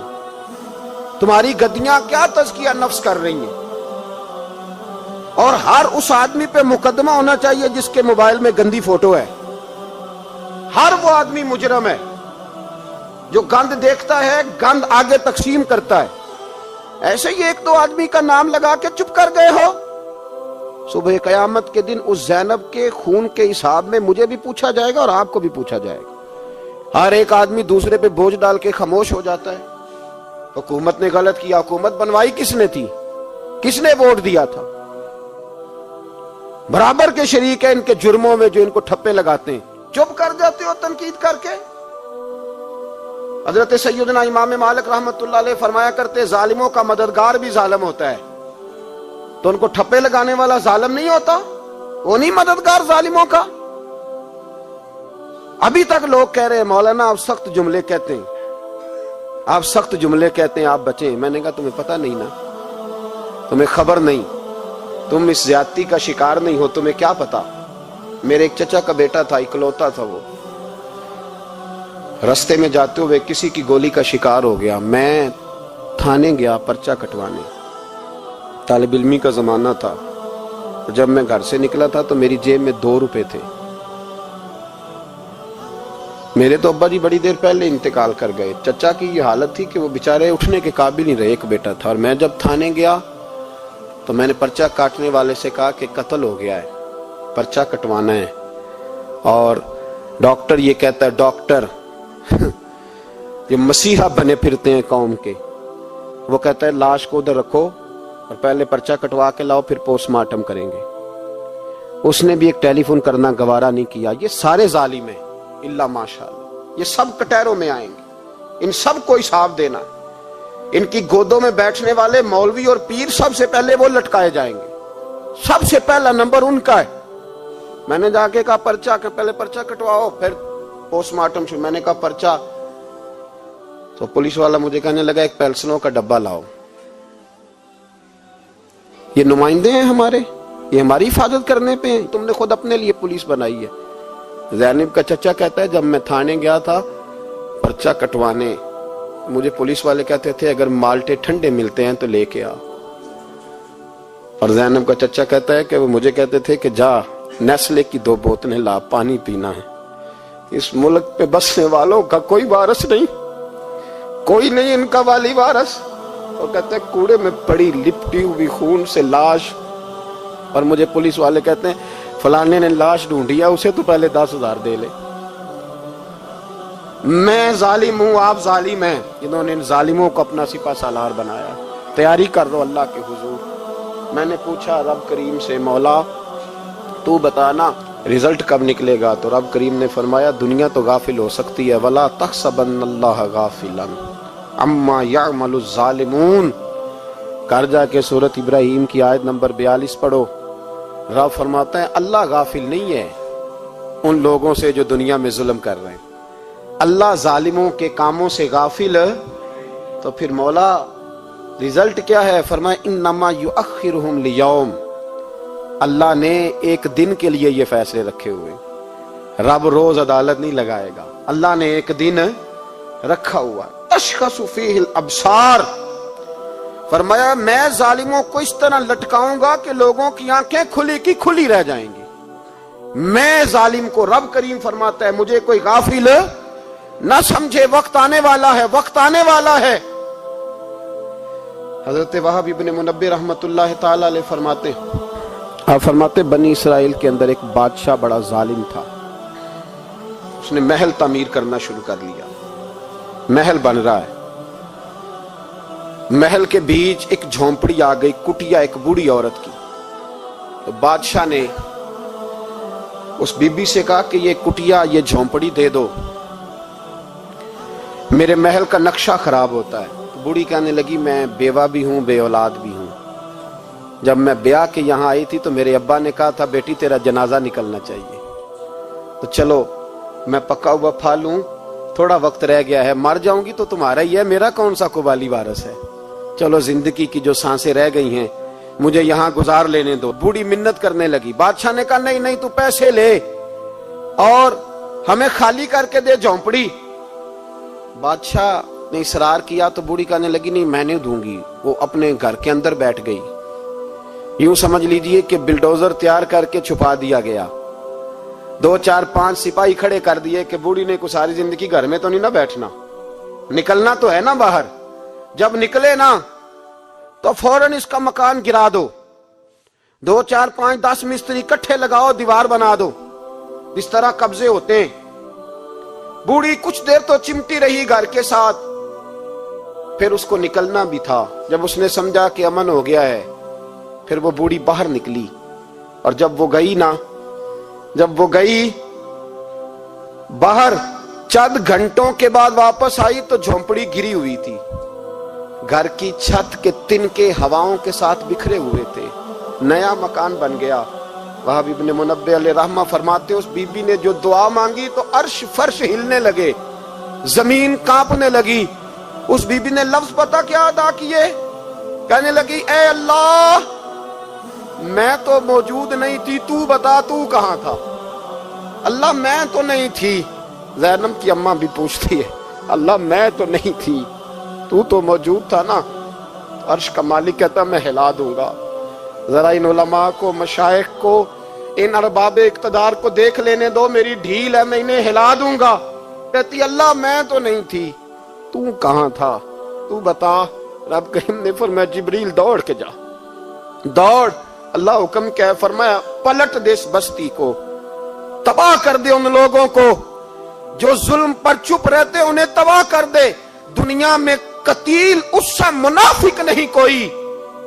تمہاری گدیاں کیا تزکیہ نفس کر رہی ہیں؟ اور ہر اس آدمی پہ مقدمہ ہونا چاہیے جس کے موبائل میں گندی فوٹو ہے، ہر وہ آدمی مجرم ہے جو گند دیکھتا ہے، گند آگے تقسیم کرتا ہے۔ ایسے ہی ایک دو آدمی کا نام لگا کے چپ کر گئے ہو، صبح قیامت کے دن اس زینب کے خون کے حساب میں مجھے بھی پوچھا جائے گا اور آپ کو بھی پوچھا جائے گا۔ ہر ایک آدمی دوسرے پہ بوجھ ڈال کے خاموش ہو جاتا ہے۔ حکومت نے غلط کیا، حکومت بنوائی کس نے تھی؟ کس نے ووٹ دیا تھا؟ برابر کے شریک ہیں ان کے جرموں میں جو ان کو ٹھپے لگاتے ہیں، چپ کر جاتے ہو تنقید کر کے۔ حضرت سیدنا امام مالک رحمت اللہ علیہ فرمایا کرتے ظالموں کا مددگار بھی ظالم ہوتا ہے، تو ان کو ٹھپے لگانے والا ظالم نہیں ہوتا؟ وہ نہیں مددگار ظالموں کا؟ ابھی تک لوگ کہہ رہے ہیں مولانا آپ سخت جملے کہتے ہیں، آپ سخت جملے کہتے ہیں، آپ بچیں۔ میں نے کہا تمہیں پتہ نہیں نا، تمہیں خبر نہیں، تم اس زیادتی کا شکار نہیں ہو، تمہیں کیا پتا؟ میرے ایک چچا کا بیٹا تھا، اکلوتا تھا، وہ رستے میں جاتے ہوئے کسی کی گولی کا شکار ہو گیا۔ میں تھانے گیا پرچہ کٹوانے، طالب علمی کا زمانہ تھا، جب میں گھر سے نکلا تھا تو میری جیب میں 2 روپے تھے۔ میرے تو ابا جی بڑی دیر پہلے انتقال کر گئے، چچا کی یہ حالت تھی کہ وہ بیچارے اٹھنے کے قابل نہیں رہے، ایک بیٹا تھا۔ اور میں جب تھانے گیا تو میں نے پرچہ کاٹنے والے سے کہا کہ قتل ہو گیا ہے، پرچہ کٹوانا ہے، اور ڈاکٹر یہ کہتا ہے، ڈاکٹر یہ مسیحا بنے پھرتے ہیں قوم کے، وہ کہتا ہے لاش کو ادھر رکھو اور پہلے پرچہ کٹوا کے لاؤ پھر پوسٹ مارٹم کریں گے۔ اس نے بھی ایک ٹیلی فون کرنا گوارا نہیں کیا۔ یہ سارے ظالم ہیں اللہ ماشاءاللہ، یہ سب کٹہروں میں آئیں گے، ان سب کو حساب دینا۔ ان کی گودوں میں بیٹھنے والے مولوی اور پیر سب سے پہلے وہ لٹکائے جائیں گے، سب سے پہلا نمبر ان کا ہے۔ میں نے جا کے کہا پرچہ پہلے پرچہ کٹواؤ پھر پوسٹ مارٹم شروع۔ میں نے کہا پرچہ، تو پولیس والا مجھے کہنے لگا ایک پینسلوں کا ڈبہ لاؤ۔ یہ نمائندے ہیں ہمارے، یہ ہماری حفاظت کرنے پہ ہیں، تم نے خود اپنے لیے پولیس بنائی ہے۔ زینب کا چچا کہتا ہے جب میں تھانے گیا تھا پرچہ کٹوانے، مجھے پولیس والے کہتے تھے اگر مالٹے ٹھنڈے ملتے ہیں تو لے کے آ، اور زینب کا چچا کہتا ہے کہ وہ مجھے کہتے تھے کہ جا نیسلے کی 2 بوتلیں لا، پانی پینا ہے۔ اس ملک پہ بسنے والوں کا کوئی وارث نہیں، کوئی نہیں ان کا والی وارث۔ اور کہتے ہیں کوڑے میں پڑی لپٹی ہوئی خون سے لاش، اور مجھے پولیس والے کہتے ہیں فلانے نے لاش ڈھونڈی ہے، اسے تو پہلے 10,000 دے لے۔ میں ظالم ہوں، آپ ظالم ہیں، جنہوں نے ان ظالموں کو اپنا سپہ سالار بنایا۔ تیاری کر دو اللہ کے حضور۔ میں نے پوچھا رب کریم سے مولا تو بتانا رزلٹ کب نکلے گا؟ تو رب کریم نے فرمایا دنیا تو غافل ہو سکتی ہے، وَلَا تَحْسَبَنَّ اللَّهَ غَافِلًا عَمَّا يَعْمَلُ الظَّالِمُونَ۔ کر جا کے سورۃ ابراہیم کی آیت نمبر 42 پڑھو۔ رب فرماتا ہے اللہ غافل نہیں ہے ان لوگوں سے جو دنیا میں ظلم کر رہے ہیں، اللہ ظالموں کے کاموں سے غافل۔ تو پھر مولا رزلٹ کیا ہے؟ فرمایا انما یؤخرہم لیوم، اللہ نے ایک دن کے لیے یہ فیصلے رکھے ہوئے، رب روز عدالت نہیں لگائے گا، اللہ نے ایک دن رکھا ہوا، تشخص فیہ الابصار، فرمایا میں ظالموں کو اس طرح لٹکاؤں گا کہ لوگوں کی آنکھیں کھلی کی کھلی رہ جائیں گی. میں ظالم کو، رب کریم فرماتا ہے مجھے کوئی غافل نہ سمجھے، وقت آنے والا ہے، وقت آنے والا ہے. حضرت وہب ابن منبہ رحمت اللہ تعالی علیہ فرماتے ہیں، آپ فرماتے بنی اسرائیل کے اندر ایک بادشاہ بڑا ظالم تھا. اس نے محل تعمیر کرنا شروع کر لیا. محل بن رہا ہے، محل کے بیچ ایک جھونپڑی آ گئی، کٹیا ایک بوڑھی عورت کی. تو بادشاہ نے اس بی بی سے کہا کہ یہ کٹیا، یہ جھونپڑی دے دو، میرے محل کا نقشہ خراب ہوتا ہے. تو بوڑھی کہنے لگی میں بیوہ بھی ہوں، بے اولاد بھی ہوں. جب میں بیاہ کے یہاں آئی تھی تو میرے ابا نے کہا تھا بیٹی تیرا جنازہ نکلنا چاہیے، تو چلو میں پکا ہوا پھل ہوں، تھوڑا وقت رہ گیا ہے، مر جاؤں گی تو تمہارا ہی ہے، میرا کون سا قبالی وارث ہے، چلو زندگی کی جو سانسیں رہ گئی ہیں مجھے یہاں گزار لینے دو. بوڑھی منت کرنے لگی. بادشاہ نے کہا نہیں نہیں، تو پیسے لے اور ہمیں خالی کر کے دے جھونپڑی. بادشاہ نے اصرار کیا تو بوڑھی کہنے لگی نہیں میں نہیں دوں گی. وہ اپنے گھر کے اندر بیٹھ گئی. یوں سمجھ لیجئے کہ بلڈوزر تیار کر کے چھپا دیا گیا. 2 4 5 سپاہی کھڑے کر دیے کہ بوڑھی نے کو ساری زندگی گھر میں تو نہیں نہ بیٹھنا، نکلنا تو ہے نا باہر. جب نکلے نا تو فوراً اس کا مکان گرا دو، 2 4 5 10 مستری کٹھے لگاؤ، دیوار بنا دو. اس طرح قبضے ہوتے ہیں. بوڑھی کچھ دیر تو چمٹی رہی گھر کے ساتھ، پھر اس کو نکلنا بھی تھا. جب اس نے سمجھا کہ امن ہو گیا ہے پھر وہ بوڑھی باہر نکلی. اور جب وہ گئی نا، جب وہ گئی باہر، چند گھنٹوں کے بعد واپس آئی تو جھونپڑی گری ہوئی تھی. گھر کی چھت کے تنکے ہواؤں کے ساتھ بکھرے ہوئے تھے. نیا مکان بن گیا. وہب ابن منبہ علیہ رحمہ فرماتے اس بی بی نے جو دعا مانگی تو عرش فرش ہلنے لگے، زمین کانپنے لگی. اس بی بی نے لفظ پتہ کیا ادا کیے؟ کہنے لگی اے اللہ میں تو موجود نہیں تھی، تو بتا تو کہاں تھا؟ اللہ میں تو نہیں تھی. زینب کی اماں بھی پوچھتی ہے اللہ میں تو نہیں تھی، تو موجود تھا نا. عرش کا مالک کہتا میں ہلا دوں گا. ذرا ان علماء کو، مشائخ کو، ان ارباب اقتدار کو دیکھ لینے دو، میری ڈھیل ہے، میں انہیں ہلا دوں گا. کہتی اللہ میں تو نہیں تھی، تو کہاں تھا؟ تو بتا. رب کریم نے فرمایا جبریل دوڑ کے جا، دوڑ. اللہ حکم کیا فرمایا پلٹ دے اس بستی کو، تباہ کر دے ان لوگوں کو جو ظلم پر چپ رہتے، انہیں تباہ کر دے. دنیا میں قتیل اس سے منافق نہیں کوئی،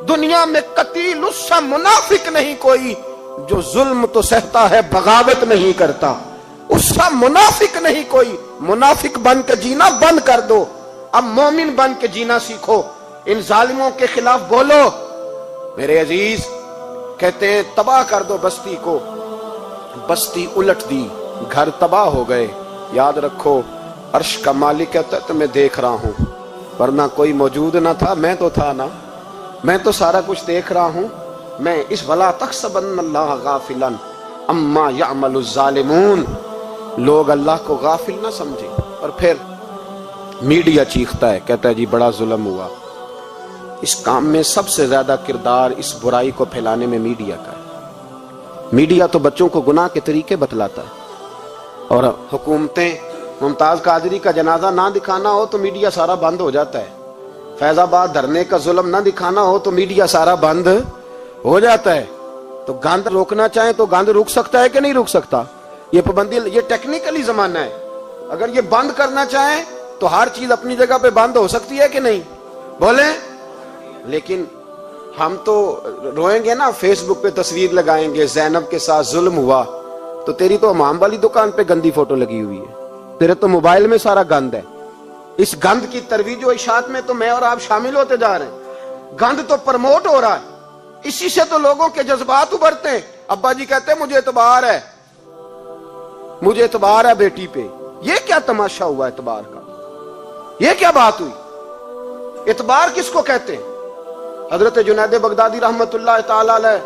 دنیا میں قتیل اس سے منافق نہیں کوئی جو ظلم تو سہتا ہے بغاوت نہیں کرتا. اس سے منافق نہیں کوئی. منافق بن کے جینا بند کر دو، اب مومن بن کے جینا سیکھو. ان ظالموں کے خلاف بولو. میرے عزیز کہتے ہیں تباہ کر دو بستی کو. بستی الٹ دی، گھر تباہ ہو گئے. یاد رکھو عرش کا مالک کہتا ہے تو میں دیکھ رہا ہوں، ورنہ کوئی موجود نہ تھا، میں تو تھا نا، میں تو سارا کچھ دیکھ رہا ہوں. میں اس ولا تحسبن اللہ غافلا اما یعمل الظالمون، لوگ اللہ کو غافل نہ سمجھیں. اور پھر میڈیا چیختا ہے، کہتا ہے جی بڑا ظلم ہوا. اس کام میں سب سے زیادہ کردار اس برائی کو پھیلانے میں میڈیا کا ہے. میڈیا تو بچوں کو گناہ کے طریقے بتلاتا ہے. اور حکومتیں، ممتاز قادری کا جنازہ نہ دکھانا ہو تو میڈیا سارا بند ہو جاتا ہے. فیض آباد دھرنے کا ظلم نہ دکھانا ہو تو میڈیا سارا بند ہو جاتا ہے. تو گند روکنا چاہیں تو گند رک سکتا ہے کہ نہیں رک سکتا؟ یہ پابندی، یہ ٹیکنیکلی زمانہ ہے. اگر یہ بند کرنا چاہیں تو ہر چیز اپنی جگہ پہ بند ہو سکتی ہے کہ نہیں؟ بولیں. لیکن ہم تو روئیں گے نا، فیس بک پہ تصویر لگائیں گے زینب کے ساتھ ظلم ہوا، تو تیری تو امام والی دکان پہ گندی فوٹو لگی ہوئی ہے، تیرے تو موبائل میں سارا گند ہے. اس گند کی ترویج و اشاعت میں تو میں اور آپ شامل ہوتے جا رہے ہیں. گند تو پرموٹ ہو رہا ہے، اسی سے تو لوگوں کے جذبات ابھرتے ہیں. ابا جی کہتے ہیں مجھے اعتبار ہے، مجھے اعتبار ہے بیٹی پہ. یہ کیا تماشا ہوا اعتبار کا؟ یہ کیا بات ہوئی؟ اعتبار کس کو کہتے ہیں؟ حضرت جنید بغدادی رحمت اللہ تعالی علیہ،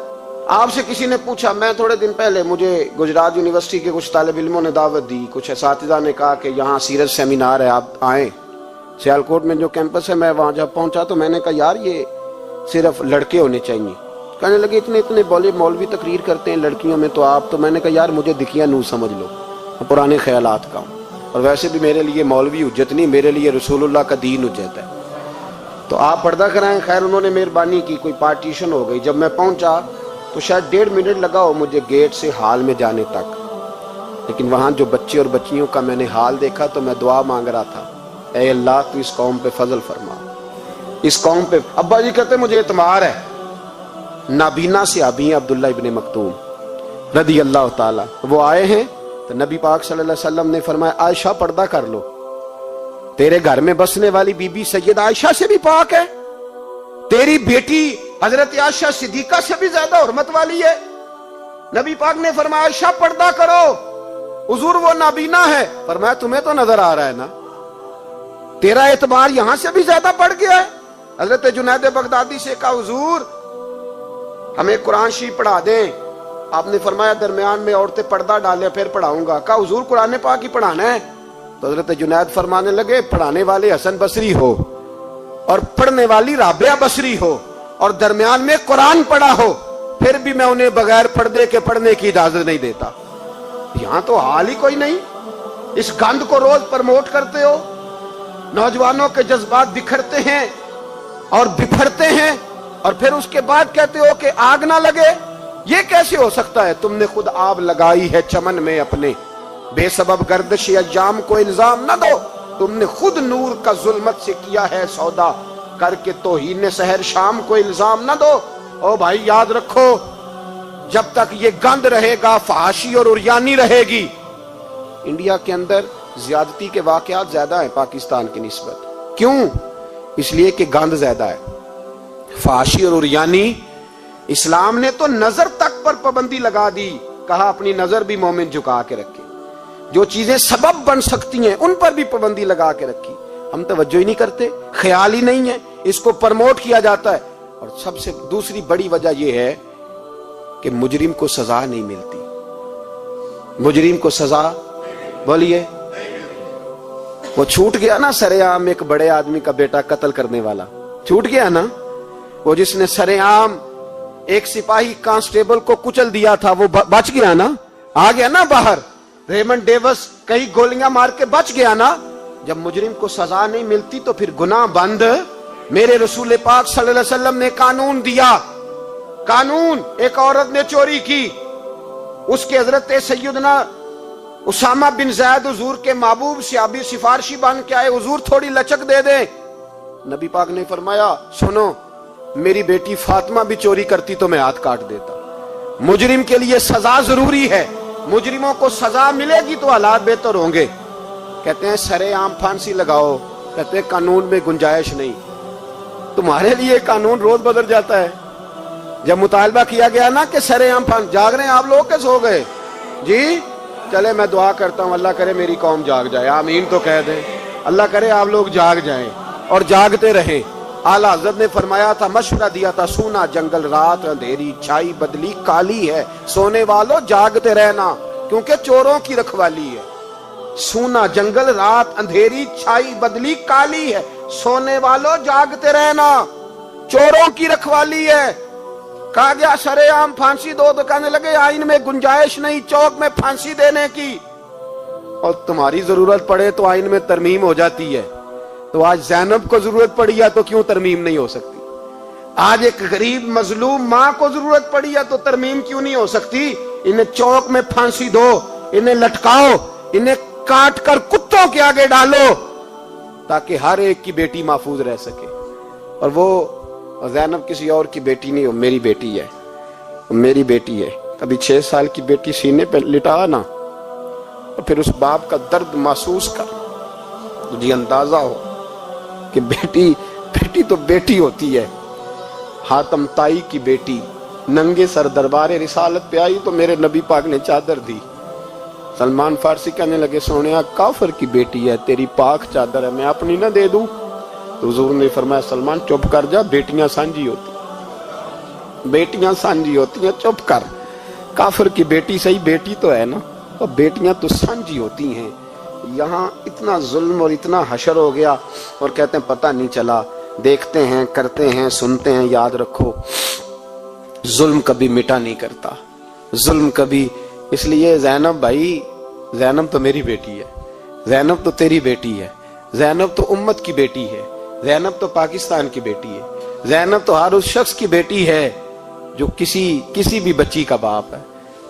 آپ سے کسی نے پوچھا، میں تھوڑے دن پہلے، مجھے گجرات یونیورسٹی کے کچھ طالب علموں نے دعوت دی، کچھ اساتذہ نے کہا کہ یہاں سیرت سیمینار ہے آپ آئیں. سیالکوٹ میں جو کیمپس ہے، میں وہاں جب پہنچا تو میں نے کہا یار یہ صرف لڑکے ہونے چاہیے. کہنے لگے اتنے اتنے مولوی تقریر کرتے ہیں لڑکیوں میں تو آپ. تو میں نے کہا یار مجھے دکھیا نو سمجھ لو, پرانے خیالات کا ہوں, اور ویسے بھی میرے لیے مولوی حجت نہیں, میرے لیے رسول اللہ کا دین حجت ہے, تو آپ پردہ کرائیں. خیر انہوں نے مہربانی کی, کوئی پارٹیشن ہو گئی. جب میں پہنچا تو شاید 1.5 منٹ لگا ہو مجھے گیٹ سے ہال میں جانے تک, لیکن وہاں جو بچے اور بچیوں کا میں نے حال دیکھا تو میں دعا مانگ رہا تھا, اے اللہ تو اس قوم پہ فضل فرما, اس قوم پہ. ابا جی کہتے مجھے اعتماد ہے. نابینا سے ابھی ہیں عبداللہ ابن مکتوم رضی اللہ تعالیٰ. وہ آئے ہیں تو نبی پاک صلی اللہ علیہ وسلم نے فرمایا عائشہ پردہ کر لو, تیرے گھر میں بسنے والی بی بی سید عائشہ سے بھی پاک ہے, تیری بیٹی حضرت عائشہ صدیقہ سے بھی زیادہ حرمت والی ہے. نبی پاک نے فرمایا عائشہ پردہ کرو, حضور وہ نابینا ہے. فرمایا تمہیں تو نظر آ رہا ہے نا, تیرا اعتبار یہاں سے بھی زیادہ بڑھ گیا ہے. حضرت جنید بغدادی سے کہا حضور ہمیں قرآن شریف پڑھا دیں. آپ نے فرمایا درمیان میں عورتیں پردہ ڈالیں پھر پڑھاؤں گا. کہا حضور قرآن پاک ہی پڑھانا ہے. تو حضرت جنید فرمانے لگے پڑھانے والے حسن بصری ہو اور پڑھنے والی رابعہ بصری ہو اور درمیان میں قرآن پڑھا ہو, پھر بھی میں انہیں بغیر پردے کے پڑھنے کی اجازت نہیں دیتا. یہاں تو حال ہی کوئی نہیں. اس گند کو روز پرموٹ کرتے ہو, نوجوانوں کے جذبات بکھرتے ہیں اور بفرتے ہیں, اور پھر اس کے بعد کہتے ہو کہ آگ نہ لگے. یہ کیسے ہو سکتا ہے؟ تم نے خود آگ لگائی ہے چمن میں اپنے, بے سبب گردش ایام کو الزام نہ دو. تم نے خود نور کا ظلمت سے کیا ہے سودا, کر کے توہین سحر شام کو الزام نہ دو. او بھائی یاد رکھو, جب تک یہ گند رہے گا فحاشی اور عریانی رہے گی. انڈیا کے اندر زیادتی کے واقعات زیادہ ہیں پاکستان کی نسبت. کیوں؟ اس لیے کہ گند زیادہ ہے, فحاشی اور عریانی. اسلام نے تو نظر تک پر پابندی لگا دی, کہا اپنی نظر بھی مومن جھکا کے رکھے, جو چیزیں سبب بن سکتی ہیں ان پر بھی پابندی لگا کے رکھی. ہم توجہ ہی نہیں کرتے, خیال ہی نہیں ہے, اس کو پرموٹ کیا جاتا ہے. اور سب سے دوسری بڑی وجہ یہ ہے کہ مجرم کو سزا نہیں ملتی. مجرم کو سزا, بولیے, وہ چھوٹ گیا نا سرے عام ایک بڑے آدمی کا بیٹا قتل کرنے والا, چھوٹ گیا نا وہ جس نے سرے عام ایک سپاہی کانسٹیبل کو کچل دیا تھا, وہ بچ گیا نا, آ گیا نا باہر. ریمنڈ ڈیوس کئی گولیاں مار کے بچ گیا نا. جب مجرم کو سزا نہیں ملتی تو پھر گناہ بند. میرے رسول پاک صلی اللہ علیہ وسلم نے قانون دیا, قانون. ایک عورت نے چوری کی, اس کے حضرت سیدنا اسامہ بن زید حضور کے محبوب صحابی سفارشی بن کے آئے, حضور تھوڑی لچک دے دیں. نبی پاک نے فرمایا سنو, میری بیٹی فاطمہ بھی چوری کرتی تو میں ہاتھ کاٹ دیتا. مجرم کے لیے سزا ضروری ہے, مجرموں کو سزا ملے گی تو حالات بہتر ہوں گے. کہتے ہیں سرے عام پھانسی لگاؤ, کہتے ہیں قانون میں گنجائش نہیں. تمہارے لیے قانون روز بدل جاتا ہے. جب مطالبہ کیا گیا نا کہ سرے عام پھانسی, جاگ رہے ہیں آپ لوگ کہ سو گئے جی؟ چلے میں دعا کرتا ہوں اللہ کرے میری قوم جاگ جائے, آمین تو کہہ دیں. اللہ کرے آپ لوگ جاگ جائیں اور جاگتے رہیں. اعلیٰ حضرت نے فرمایا تھا, مشورہ دیا تھا, سونا جنگل رات اندھیری چھائی بدلی کالی ہے, سونے والوں جاگتے رہنا کیونکہ چوروں کی رکھوالی ہے. سونا جنگل رات اندھیری چھائی بدلی کالی ہے, سونے والوں جاگتے رہنا, چوروں کی رکھوالی ہے. کہا گیا سرے عام پھانسی دو, تو کہنے لگے آئین میں گنجائش نہیں چوک میں پھانسی دینے کی. اور تمہاری ضرورت پڑے تو آئین میں ترمیم ہو جاتی ہے. تو آج زینب کو ضرورت پڑی ہے تو کیوں ترمیم نہیں ہو سکتی؟ آج ایک غریب مظلوم ماں کو ضرورت پڑی ہے تو ترمیم کیوں نہیں ہو سکتی؟ انہیں چوک میں پھانسی دو, انہیں لٹکاؤ, انہیں کاٹ کر کتوں کے آگے ڈالو تاکہ ہر ایک کی بیٹی محفوظ رہ سکے. اور وہ زینب کسی اور کی بیٹی نہیں, وہ میری بیٹی ہے, وہ میری بیٹی ہے. کبھی 6 سال کی بیٹی سینے پہ لٹا نا اور پھر اس باپ کا درد محسوس کر, تجھے اندازہ ہو کہ بیٹی تو بیٹی ہوتی ہے. حاتم تائی کی بیٹی ننگے سر دربار رسالت پہ آئی تو میرے نبی پاک نے چادر دی. سلمان فارسی کہنے لگے سونیا کافر کی بیٹی ہے, تیری پاک چادر ہے, میں اپنی نہ دے دوں؟ تو حضور نے فرمایا سلمان چپ کر جا, بیٹیاں سانجھی ہوتی, بیٹیاں سانجھی ہوتی ہیں, چپ کر. کافر کی بیٹی صحیح بیٹی تو ہے نا, اور بیٹیاں تو سانجھی ہوتی ہیں. یہاں اتنا ظلم اور اتنا حشر ہو گیا اور کہتے ہیں پتہ نہیں چلا. دیکھتے ہیں, کرتے ہیں, سنتے ہیں. یاد رکھو ظلم کبھی مٹا نہیں کرتا, ظلم کبھی. اس لیے زینب بھائی, زینب تو میری بیٹی ہے, زینب تو تیری بیٹی ہے, زینب تو امت کی بیٹی ہے, زینب تو پاکستان کی بیٹی ہے, زینب تو ہر اس شخص کی بیٹی ہے جو کسی بھی بچی کا باپ ہے,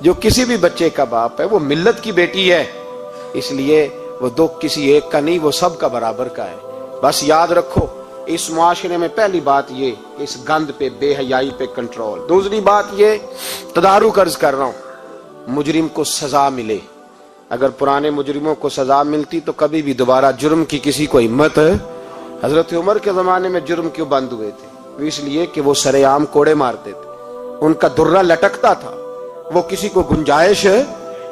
جو کسی بھی بچے کا باپ ہے. وہ ملت کی بیٹی ہے, اس لیے وہ دکھ کسی ایک کا نہیں, وہ سب کا برابر کا ہے. بس یاد رکھو اس معاشرے میں پہلی بات یہ, اس گند پہ, بے حیائی پہ کنٹرول. دوسری بات یہ, تدارک عرض کر رہا ہوں, مجرم کو سزا ملے. اگر پرانے مجرموں کو سزا ملتی تو کبھی بھی دوبارہ جرم کی کسی کو ہمت. حضرت عمر کے زمانے میں جرم کیوں بند ہوئے تھے؟ اس لیے کہ وہ سرے عام کوڑے مارتے تھے, ان کا درہ لٹکتا تھا, وہ کسی کو گنجائش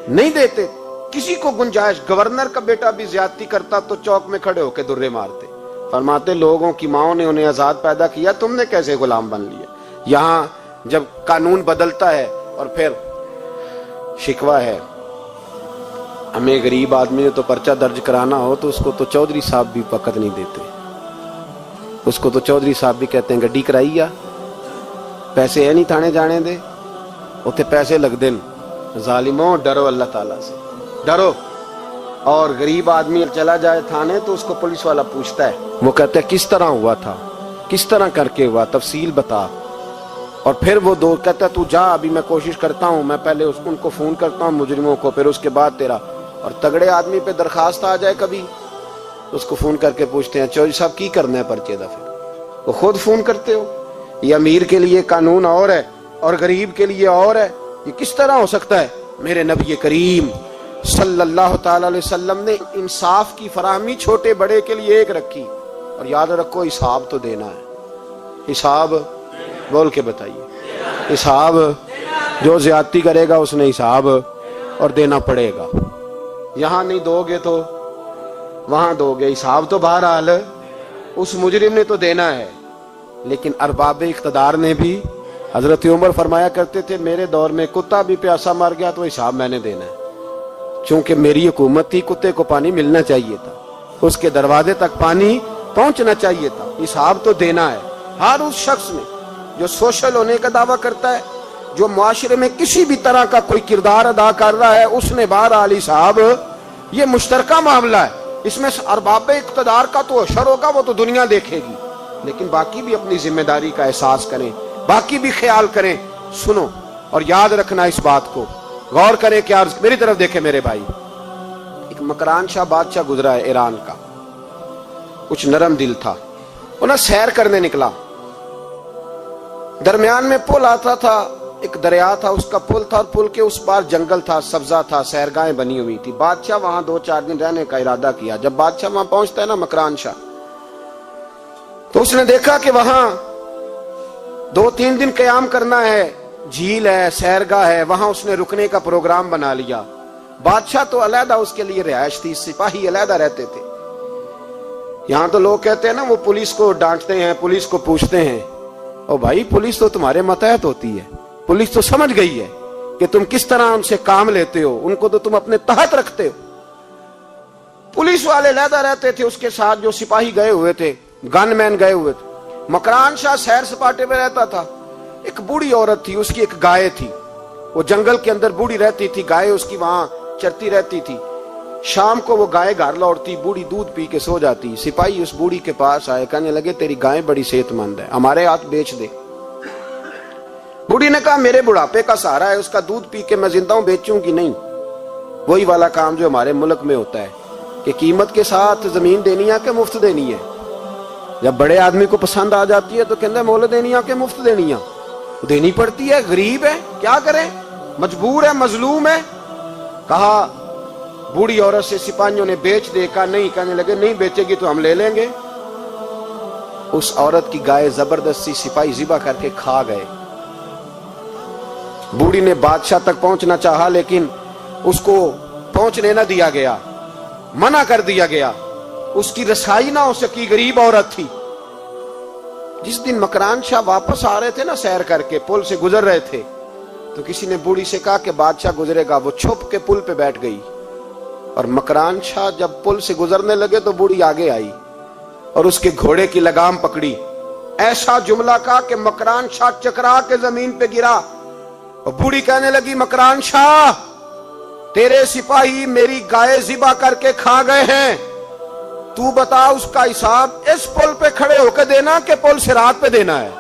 نہیں دیتے, کسی کو گنجائش. گورنر کا بیٹا بھی زیادتی کرتا تو چوک میں کھڑے ہو کے درے مارتے. فرماتے لوگوں کی ماؤں نے انہیں آزاد پیدا کیا, تم نے کیسے غلام بن لیا. یہاں جب قانون بدلتا ہے اور پھر شکوہ ہے, ہمیں غریب آدمی نے تو پرچہ درج کرانا ہو تو اس کو تو چودھری صاحب بھی وقت نہیں دیتے, اس کو تو چودھری صاحب بھی کہتے ہیں گڈی کرائی یا پیسے ہے نہیں تھانے جانے دے, اتنے پیسے لگ دیں. ظالموں ڈرو اللہ تعالیٰ سے, ڈرو. اور غریب آدمی چلا جائے تھانے تو اس کو پولیس والا پوچھتا ہے, وہ کہتے ہیں کس طرح ہوا تھا, کس طرح کر کے ہوا, تفصیل بتا. اور پھر وہ دو کہتا ہے تو جا, ابھی میں کوشش کرتا ہوں, میں پہلے ان کو فون کرتا ہوں مجرموں کو, پھر اس کے بعد تیرا. اور تگڑے آدمی پہ درخواست آ جائے کبھی, اس کو فون کر کے پوچھتے ہیں چودھری صاحب کی کرنا ہے پرچے دا, پھر وہ خود فون کرتے ہو. یہ امیر کے لیے قانون اور ہے اور غریب کے لیے اور ہے, یہ کس طرح ہو سکتا ہے؟ میرے نبی کریم صلی اللہ تعالی علیہ وسلم نے انصاف کی فراہمی چھوٹے بڑے کے لیے ایک رکھی. اور یاد رکھو حساب تو دینا ہے, حساب بول کے بتائیے, حساب. جو زیادتی کرے گا اس نے حساب اور دینا پڑے گا. یہاں نہیں دو گے تو وہاں دو گے, حساب تو بہرحال اس مجرم نے تو دینا ہے. لیکن ارباب اقتدار نے بھی, حضرت عمر فرمایا کرتے تھے میرے دور میں کتا بھی پیاسا مر گیا تو حساب میں نے دینا ہے, چونکہ میری حکومت تھی, کتے کو پانی ملنا چاہیے تھا, اس کے دروازے تک پانی پہنچنا چاہیے تھا. حساب تو دینا ہے ہر اس شخص نے جو سوشل ہونے کا دعویٰ کرتا ہے, جو معاشرے میں کسی بھی طرح کا کوئی کردار ادا کر رہا ہے, اس نے بہرحال حساب. یہ مشترکہ معاملہ ہے, اس میں ارباب اقتدار کا تو اشر ہوگا, وہ تو دنیا دیکھے گی, لیکن باقی بھی اپنی ذمہ داری کا احساس کریں, باقی بھی خیال کریں. سنو اور یاد رکھنا اس بات کو, غور کریں. کیا میری طرف دیکھیں میرے بھائی, ایک مکران شاہ بادشاہ گزرا ہے ایران کا, کچھ نرم دل تھا, وہ نا سیر کرنے نکلا. درمیان میں پل آتا تھا, ایک دریا تھا, اس کا پل تھا, اور پل کے اس پار جنگل تھا, سبزہ تھا, سیرگاہیں بنی ہوئی تھی. بادشاہ وہاں 2-4 دن رہنے کا ارادہ کیا. جب بادشاہ وہاں پہنچتا ہے نا مکران شاہ, تو اس نے دیکھا کہ وہاں 2-3 دن قیام کرنا ہے, جھیل ہے, سیرگاہ ہے, وہاں اس نے رکنے کا پروگرام بنا لیا. بادشاہ تو علیحدہ اس کے لیے رہائش تھی, سپاہی علیحدہ رہتے تھے. یہاں تو لوگ کہتے ہیں نا وہ پولیس کو ڈانٹتے ہیں, پولیس کو پوچھتے ہیں, او بھائی پولیس تو تمہارے ماتحت ہوتی ہے, پولیس تو سمجھ گئی ہے کہ تم کس طرح ان سے کام لیتے ہو, ان کو تو تم اپنے تحت رکھتے ہو. پولیس والے علیحدہ رہتے تھے, اس کے ساتھ جو سپاہی گئے ہوئے تھے, گن مین گئے ہوئے تھے. مکران شاہ سیر سپاٹے میں رہتا تھا. ایک بوڑھی عورت تھی, اس کی ایک گائے تھی, وہ جنگل کے اندر بوڑھی رہتی تھی, گائے اس کی وہاں چرتی رہتی تھی. شام کو وہ گائے گھر لوٹتی, بوڑھی دودھ پی کے سو جاتی. سپاہی اس بوڑھی کے پاس آئے, کہنے لگے تیری گائے بڑی صحت مند ہے, ہمارے ہاتھ بیچ دے. بوڑھی نے کہا میرے بڑھاپے کا سہارا ہے, اس کا دودھ پی کے میں زندہ ہوں, بیچوں گی نہیں. وہی والا کام جو ہمارے ملک میں ہوتا ہے کہ قیمت کے ساتھ زمین دینی ہے کہ مفت دینی ہے. جب بڑے آدمی کو پسند آ جاتی ہے تو کہتے ہیں مول دینی ہے کہ مفت دینی ہے. دینی پڑتی ہے, غریب ہے, کیا کریں, مجبور ہے, مظلوم ہے. کہا بوڑھی عورت سے سپاہیوں نے بیچ دے, کہا نہیں. کہنے لگے نہیں بیچے گی تو ہم لے لیں گے. اس عورت کی گائے زبردستی سپاہی ذبح کر کے کھا گئے. بوڑھی نے بادشاہ تک پہنچنا چاہا لیکن اس کو پہنچنے نہ دیا گیا, منع کر دیا گیا. اس کی رسائی نہ ہو سکی, غریب عورت تھی. جس دن مکران شاہ واپس آ رہے تھے نا, سیر کر کے پل سے گزر رہے تھے, تو کسی نے بوڑھی سے کہا کہ بادشاہ گزرے گا. وہ چھپ کے پل پہ بیٹھ گئی, اور مکران شاہ جب پل سے گزرنے لگے تو بوڑھی آگے آئی. اور اس کے گھوڑے کی لگام پکڑی. ایسا جملہ کہا کہ مکران شاہ چکرا کے زمین پہ گرا. اور بوڑھی کہنے لگی مکران شاہ تیرے سپاہی میری گائے ذبح کر کے کھا گئے ہیں, تو بتا اس کا حساب اس پل پہ کھڑے ہو کے دینا کہ پل صراط پہ دینا ہے؟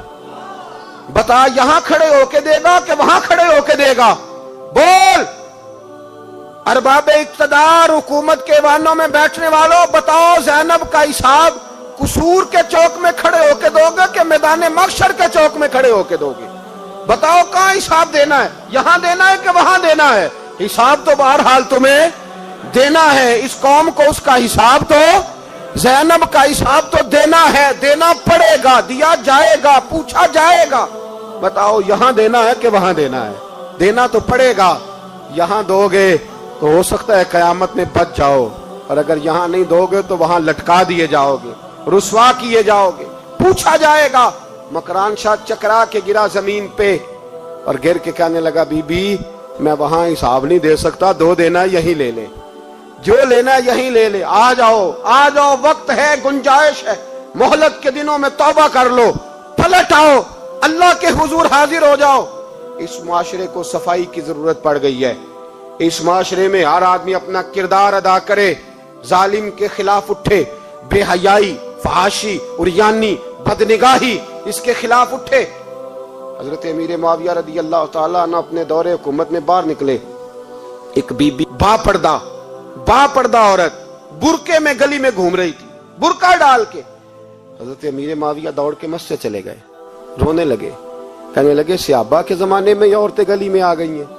بتا یہاں کھڑے ہو کے دے گا کہ وہاں کھڑے ہو کے دے گا؟ بول. ارباب اقتدار, حکومت کے ایوانوں میں بیٹھنے والوں, بتاؤ زینب کا حساب قصور کے چوک میں کھڑے ہو کے دو گے کہ میدان محشر کے چوک میں کھڑے ہو کے دو گے؟ بتاؤ کہاں حساب دینا ہے, یہاں دینا ہے کہ وہاں دینا ہے؟ حساب تو بہرحال تمہیں دینا ہے. اس قوم کو اس کا حساب تو, زینب کا حساب تو دینا ہے, دینا پڑے گا, دیا جائے گا, پوچھا جائے گا. بتاؤ یہاں دینا ہے کہ وہاں دینا ہے؟ دینا تو پڑے گا. یہاں دو گے تو ہو سکتا ہے قیامت میں بچ جاؤ, اور اگر یہاں نہیں دو گے تو وہاں لٹکا دیے جاؤ گے, رسوا کیے جاؤ گے, پوچھا جائے گا. مکران شاہ چکرا کے گرا زمین پہ اور گر کے کہنے لگا بی بی میں وہاں حساب نہیں دے سکتا, دو دینا یہیں لے لے, جو لینا یہیں لے لے. آ جاؤ آ جاؤ, وقت ہے, گنجائش ہے, مہلت کے دنوں میں توبہ کر لو, پلٹ آؤ, اللہ کے حضور حاضر ہو جاؤ. اس معاشرے کو صفائی کی ضرورت پڑ گئی ہے. اس معاشرے میں ہر آدمی اپنا کردار ادا کرے, ظالم کے خلاف اٹھے, بے حیائی, فحاشی, عریانی, بدنگاہی, اس کے خلاف اٹھے. حضرت امیر معاویہ رضی اللہ تعالیٰ عنہ اپنے دور حکومت میں باہر نکلے. ایک بی بی با پردہ عورت برقعے میں گلی میں گھوم رہی تھی, برقع ڈال کے. حضرت امیر معاویہ دوڑ کے مسجد چلے گئے, رونے لگے, کہنے لگے صحابہ کے زمانے میں یہ عورتیں گلی میں آ گئی ہیں,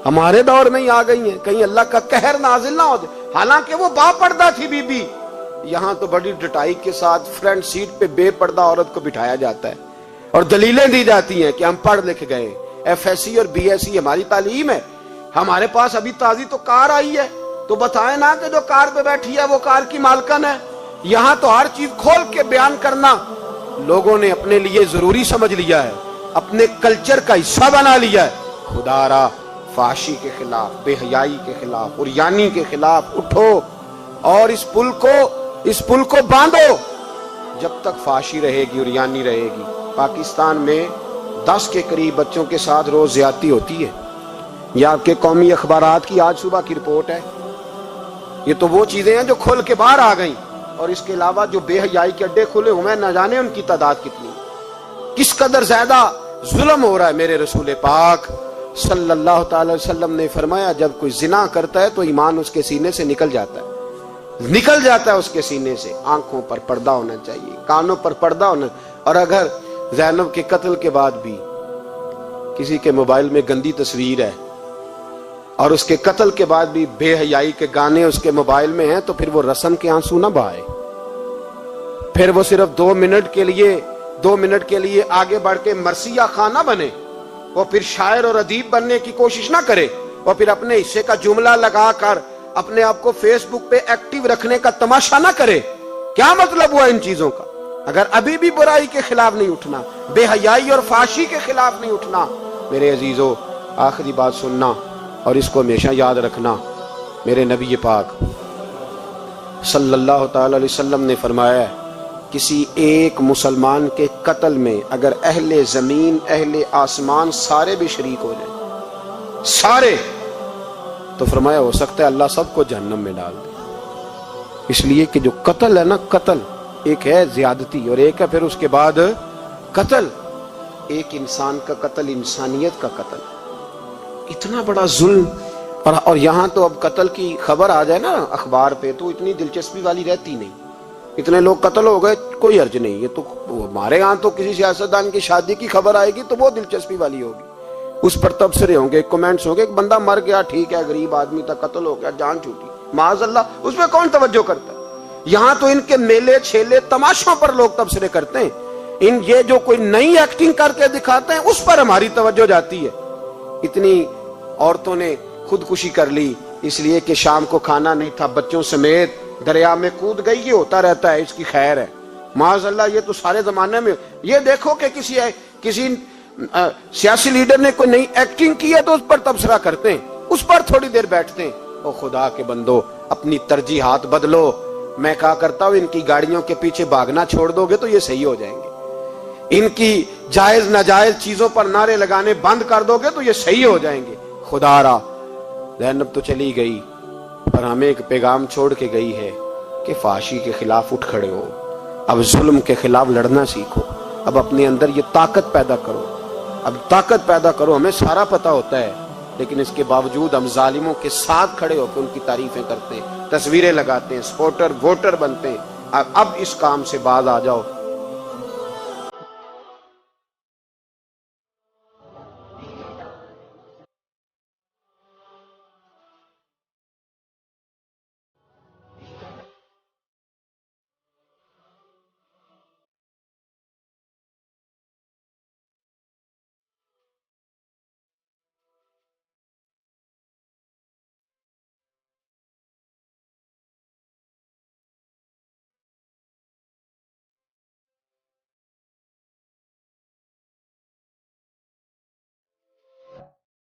ہمارے دور میں ہی آ گئی ہیں, کہیں اللہ کا قہر نازل نہ ہو جائے. حالانکہ وہ با پردہ تھی بی بی. یہاں تو بڑی ڈٹائی کے ساتھ فرنٹ سیٹ پہ بے پردہ عورت کو بٹھایا جاتا ہے اور دلیلیں دی جاتی ہیں کہ ہم پڑھ لکھ گئے, ایف ایس سی اور بی ایس سی ہماری تعلیم ہے. ہمارے پاس ابھی تازی تو کار آئی ہے, تو بتائیں نا کہ جو کار پہ بیٹھی ہے وہ کار کی مالکن ہے. یہاں تو ہر چیز کھول کے بیان کرنا لوگوں نے اپنے لیے ضروری سمجھ لیا ہے, اپنے کلچر کا حصہ بنا لیا ہے. خدا را فحاشی کے خلاف, بے حیائی کے خلاف, عریانی کے خلاف اٹھو اور اس پل کو باندھو. جب تک فحاشی رہے گی, عریانی رہے گی. پاکستان میں 10 کے قریب بچوں کے ساتھ روز زیادتی ہوتی ہے. یہ آپ کے قومی اخبارات کی آج صبح کی رپورٹ ہے. یہ تو وہ چیزیں ہیں جو کھل کے باہر آ گئیں, اور اس کے علاوہ جو بے حیائی کے اڈے کھلے ہوئے نہ جانے ان کی تعداد کتنی, کس قدر زیادہ ظلم ہو رہا ہے. میرے رسول پاک صلی اللہ تعالی وسلم نے فرمایا جب کوئی زنا کرتا ہے تو ایمان اس کے سینے سے نکل جاتا ہے اس کے سینے سے. آنکھوں پر پردہ ہونا چاہیے, کانوں پر پردہ ہونا. اور اگر زینب کے قتل کے بعد بھی کسی کے موبائل میں گندی تصویر ہے اور اس کے قتل کے بعد بھی بے حیائی کے گانے اس کے موبائل میں ہیں, تو پھر وہ رسم کے آنسو نہ بہائے, پھر وہ صرف 2 منٹ کے لیے آگے بڑھ کے مرثیہ خان نہ بنے, وہ پھر شاعر اور ادیب بننے کی کوشش نہ کرے, وہ پھر اپنے حصے کا جملہ لگا کر اپنے آپ کو فیس بک پہ ایکٹیو رکھنے کا تماشا نہ کرے. کیا مطلب ہوا ان چیزوں کا؟ اگر ابھی بھی برائی کے خلاف نہیں اٹھنا, بے حیائی اور فحاشی کے خلاف نہیں اٹھنا. میرے عزیزو, آخری بات سننا اور اس کو ہمیشہ یاد رکھنا. میرے نبی پاک صلی اللہ تعالی علیہ وسلم نے فرمایا ہے کسی ایک مسلمان کے قتل میں اگر اہل زمین, اہل آسمان سارے بھی شریک ہو جائیں, سارے, تو فرمایا ہو سکتا ہے اللہ سب کو جہنم میں ڈال دے. اس لیے کہ جو قتل ہے نا, قتل ایک ہے زیادتی اور ایک ہے پھر اس کے بعد قتل. ایک انسان کا قتل انسانیت کا قتل, اتنا بڑا ظلم. اور یہاں تو اب قتل کی خبر آ جائے نا اخبار پہ تو اتنی دلچسپی والی رہتی نہیں. اتنے لوگ قتل ہو گئے, کوئی حرج نہیں. یہ تو ہمارے یہاں تو کسی سیاستدان کی شادی کی خبر آئے گی تو وہ دلچسپی والی ہوگی, اس پر تبصرے ہوں گے, کمنٹس ہوں گے. ایک بندہ مر گیا, ٹھیک ہے, غریب آدمی تھا, قتل ہو گیا, جان چھوٹی, معاذ اللہ, اس پہ کون توجہ کرتا ہے؟ یہاں تو ان کے میلے چھیلے تماشوں پر لوگ تبصرے کرتے ہیں. یہ جو کوئی نئی ایکٹنگ کر کے دکھاتے ہیں اس پر ہماری توجہ جاتی ہے. اتنی عورتوں نے خودکشی کر لی اس لیے کہ شام کو کھانا نہیں تھا, بچوں سمیت دریا میں کود گئی. یہ ہوتا رہتا ہے, اس کی خیر ہے. معاذ اللہ, یہ تو سارے زمانے میں. یہ دیکھو کہ کسی سیاسی لیڈر نے کوئی نئی ایکٹنگ کی ہے تو اس پر تبصرہ کرتے ہیں, اس پر تھوڑی دیر بیٹھتے ہیں. او خدا کے بندو, اپنی ترجیحات بدلو, میں کہا کرتا ہوں ان کی گاڑیوں کے پیچھے بھاگنا چھوڑ دو گے تو یہ صحیح ہو جائیں گے، ان کی جائز ناجائز چیزوں پر نعرے لگانے بند کر دو گے تو یہ صحیح ہو جائیں گے۔ خدا را زینب تو چلی گئی پر ہمیں ایک پیغام چھوڑ کے گئی ہے کہ فحاشی کے خلاف اٹھ کھڑے ہو، اب ظلم کے خلاف لڑنا سیکھو، اب اپنے اندر یہ طاقت پیدا کرو، اب طاقت پیدا کرو۔ ہمیں سارا پتہ ہوتا ہے لیکن اس کے باوجود ہم ظالموں کے ساتھ کھڑے ہو کے ان کی تعریفیں کرتے ہیں، تصویریں لگاتے ہیں، سپورٹر ووٹر بنتے ہیں۔ اب اس کام سے باز آ جاؤ۔